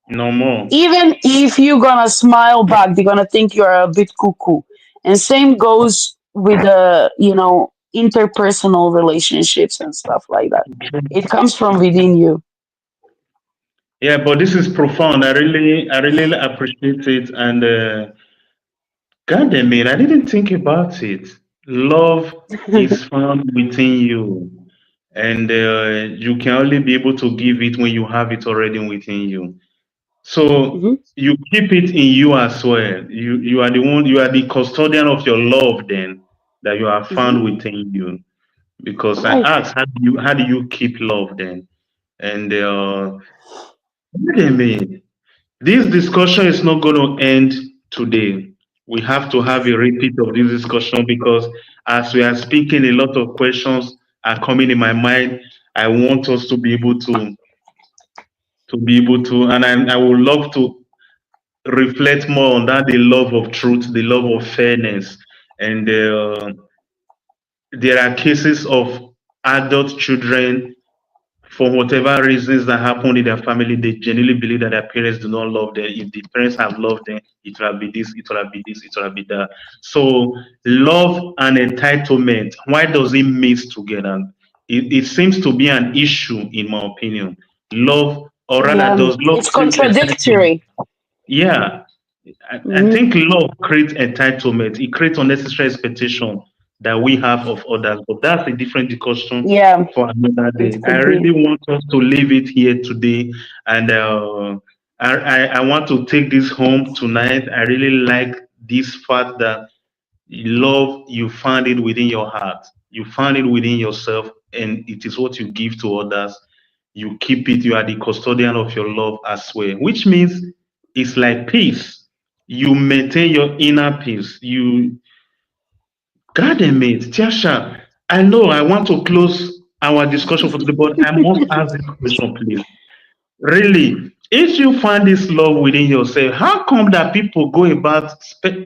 No more. Even if you're gonna smile back, they're gonna think you're a bit cuckoo. And same goes with the, interpersonal relationships and stuff like that. It comes from within you. Yeah, but this is profound. I really appreciate it. And God damn it, I didn't think about it. Love is found within you, and you can only be able to give it when you have it already within you. So Hmm. you keep it in you as well. You are the one. You are the custodian of your love. Then that you have Hmm. found within you. Because I Right. asked, how do you keep love then? And wait a minute. This discussion is not going to end today. We have to have a repeat of this discussion because as we are speaking, a lot of questions are coming in my mind. I want us to be able to, and I would love to reflect more on that, the love of truth, the love of fairness. And there are cases of adult children, for whatever reasons that happened in their family, they genuinely believe that their parents do not love them. If the parents have loved them, it will have been this, it will have been this, it will have been that. So, love and entitlement, why does it mix together? It seems to be an issue, in my opinion. Love, or rather, Yeah, does love it's create entitlement? contradictory. Yeah, I Hmm. think love creates entitlement. It creates unnecessary expectation that we have of others. But that's a different discussion Yeah, for another it day. I could be. really want us to leave it here today, and I want to take this home tonight. I really like this fact that love, you find it within your heart, you find it within yourself, and it is what you give to others. You keep it, you are the custodian of your love as well, which means it's like peace. You maintain your inner peace. You, God damn it, Tiasha, I know I want to close our discussion for today, but I must ask this question, please. Really, if you find this love within yourself, how come that people go about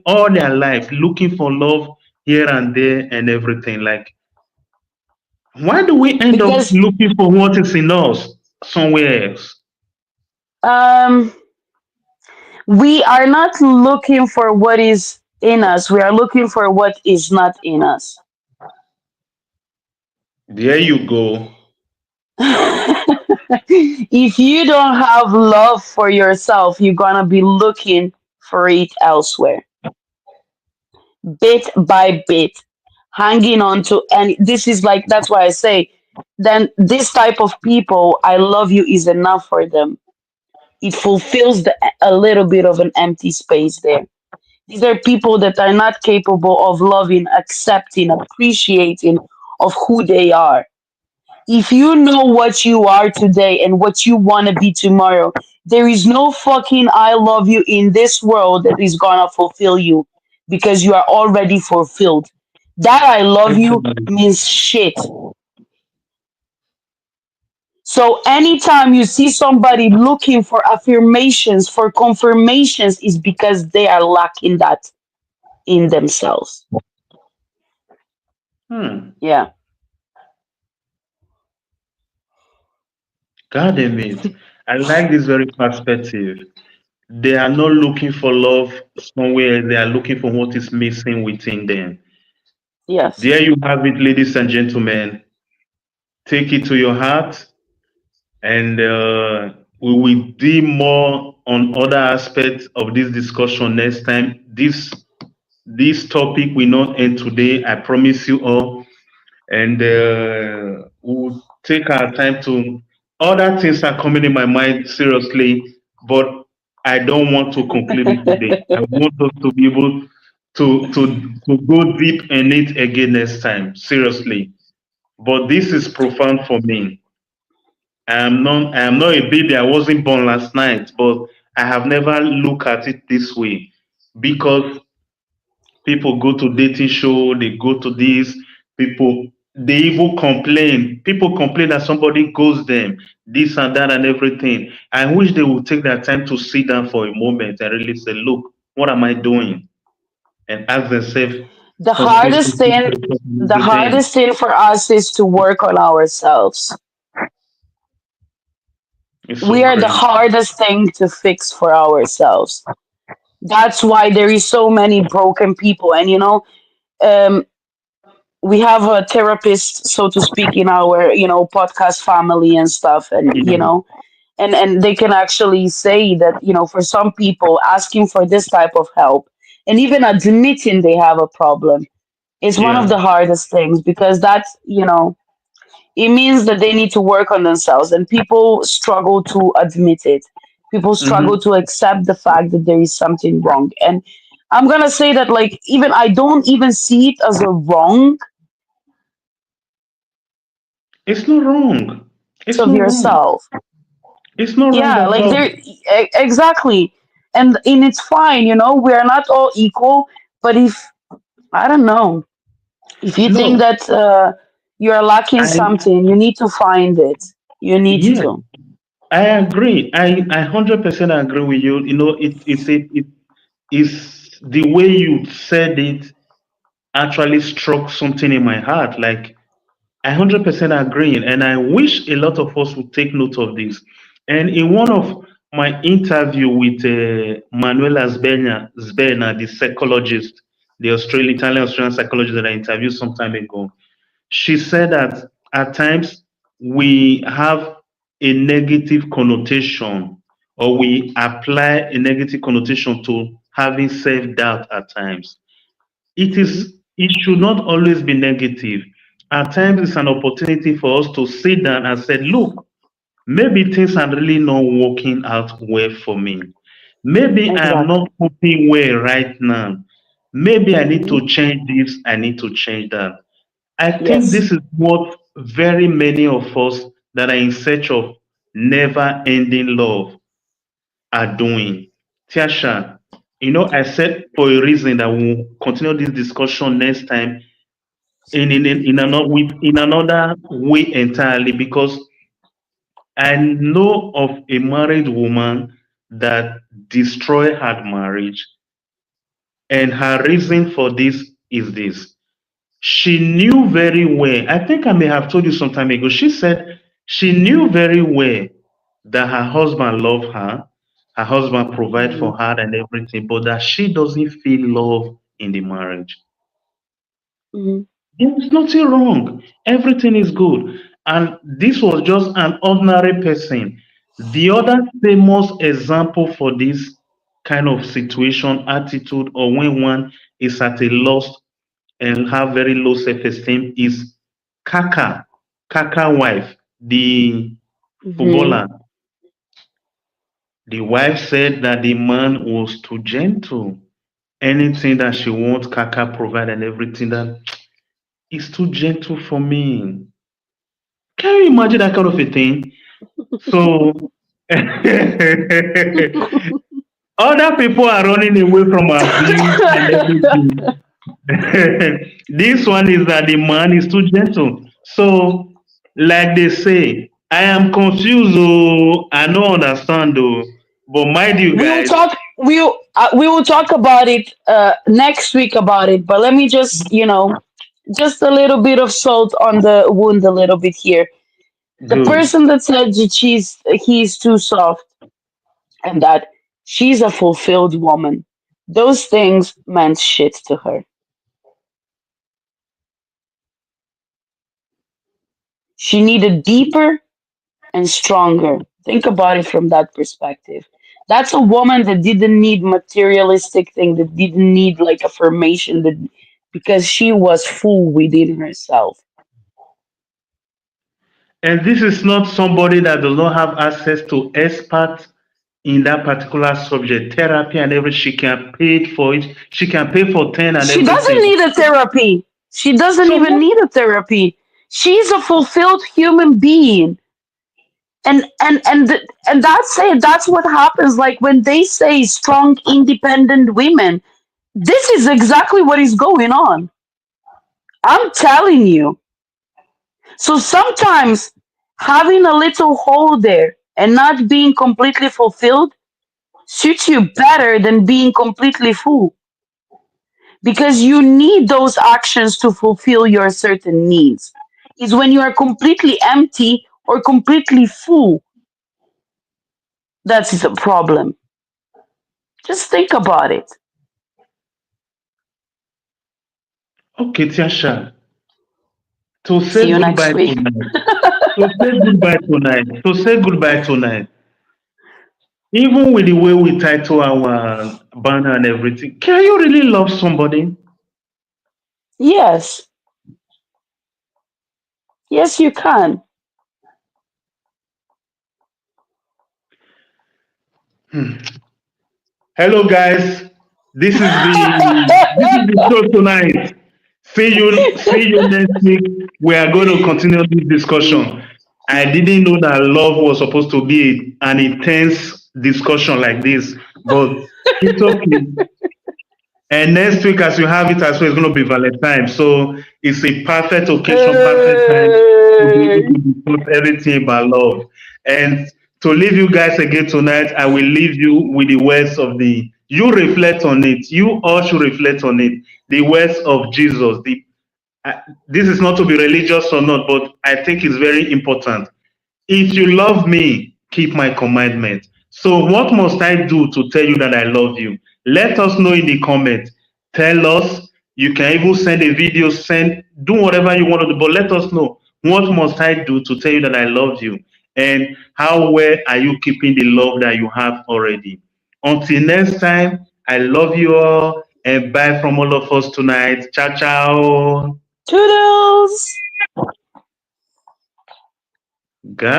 all their life looking for love here and there and everything? Like, why do we end up Because looking for what is in us somewhere else? um, we are not looking for what is in us. We are looking for what is not in us. There you go. If you don't have love for yourself, you're gonna be looking for it elsewhere, bit by bit, hanging on to. And this is like, that's why I say, then this type of people, I love you is enough for them. It fulfills a little bit of an empty space there. These are people that are not capable of loving, accepting, appreciating of who they are. If you know what you are today and what you want to be tomorrow, there is no fucking I love you in this world that is gonna fulfill you because you are already fulfilled. That I love you means shit. So anytime you see somebody looking for affirmations, for confirmations, is because they are lacking that in themselves. Hmm. Yeah. God damn it. I like this very perspective. They are not looking for love somewhere, they are looking for what is missing within them. Yes. There you have it, ladies and gentlemen. Take it to your heart, and we will do more on other aspects of this discussion next time. This topic will not end today. I promise you all, and we'll take our time to. Other things are coming in my mind seriously, but I don't want to conclude it today. I want us to be able to go deep in it again next time. Seriously, but this is profound for me. I am not a baby. I wasn't born last night, but I have never looked at it this way because people go to dating show, they go to this, people they even complain. People complain that somebody goes them, this and that and everything. I wish they would take their time to sit down for a moment and really say, look, what am I doing? And ask themselves The some hardest specific thing questions and the everything. hardest thing for us is to work on ourselves. It's We so are the crazy. hardest thing to fix for ourselves. That's why there is so many broken people. And um, we have a therapist, so to speak, in our podcast family and stuff. And Yeah. and they can actually say that for some people, asking for this type of help and even admitting they have a problem is one of Yeah. the hardest things, because that's it means that they need to work on themselves, and people struggle to admit it. People struggle Hmm. to accept the fact that there is something wrong. And I'm gonna say that, like, even I don't even see it as a wrong. It's not wrong. It's of not wrong. yourself. It's not wrong Yeah, at like all. exactly. And it's fine, we're not all equal, but if I don't know, if you think No, that you're lacking I something, you need to find it. You need yeah, to. I agree. I 100% agree with you. It is the way you said it actually struck something in my heart. Like I 100% agree, and I wish a lot of us would take note of this. And in one of my interview with Manuela Zberna, the psychologist, the Italian Australian psychologist that I interviewed some time ago, she said that at times we have a negative connotation, or we apply a negative connotation to having self-doubt at times. Hmm. It should not always be negative. At times it's an opportunity for us to sit down and say, look, maybe things are really not working out well for me. Maybe I am Exactly. not coping well right now. Maybe I need Hmm. to change this, I need to change that. I think Yes. this is what very many of us that are in search of never ending love are doing. Tiasha, I said for a reason that we'll continue this discussion next time in another way entirely, because I know of a married woman that destroyed her marriage, and her reason for this is this. She knew very well, I think I may have told you some time ago, she said she knew very well that her husband loved her husband provide Hmm. for her and everything, but that she doesn't feel love in the marriage. Hmm. There's nothing wrong. Everything is good. And this was just an ordinary person. The other famous example for this kind of situation, attitude, or when one is at a loss and have very low self-esteem is Kaka, Kaka wife, the Hmm. footballer. The wife said that the man was too gentle. Anything that she wants, Kaka provide, and everything that is too gentle for me. Can you imagine that kind of a thing? So other people are running away from abuse and everything. This one is that the man is too gentle. So, like they say, I am confused. Oh, I don't understand. Oh, but mind you, we will guys, talk. We will talk about it next week about it. But let me just just a little bit of salt on the wound, a little bit here. The good. person that said that he's too soft and that she's a fulfilled woman, those things meant shit to her. She needed deeper and stronger. Think about it from that perspective. That's a woman that didn't need materialistic thing, that didn't need like affirmation, that because she was full within herself. And this is not somebody that does not have access to experts in that particular subject, therapy and everything. She can pay for it. She can pay for 10 and She doesn't everything. need a therapy. She doesn't So even what? need a therapy. She's a fulfilled human being. And that's it. That's what happens. Like when they say strong, independent women, this is exactly what is going on. I'm telling you. So sometimes having a little hole there and not being completely fulfilled suits you better than being completely full because you need those actions to fulfill your certain needs. Is when you are completely empty or completely full that's the problem. Just think about it. Okay, Tiasha, to See say you next goodbye week. tonight. To say goodbye tonight. To say goodbye tonight. Even with the way we title our banner and everything, can you really love somebody? Yes, yes, you can. Hmm. Hello, guys. This is the show tonight. See you next week. We are going to continue this discussion. I didn't know that love was supposed to be an intense discussion like this, but it's okay. And next week, as you have it as well, it's going to be Valentine. So it's a perfect occasion, perfect time to be able Hey. to discuss everything about love. And to leave you guys again tonight, I will leave you with the words of you reflect on it. You all should reflect on it. The words of Jesus. This is not to be religious or not, but I think it's very important. If you love me, keep my commandment. So, what must I do to tell you that I love you? Let us know in the comments. Tell us. You can even send a video, do whatever you want to do, but let us know what must I do to tell you that I love you, and how well are you keeping the love that you have already. Until next time, I love you all, and bye from all of us tonight. Ciao, ciao. Toodles. Guys.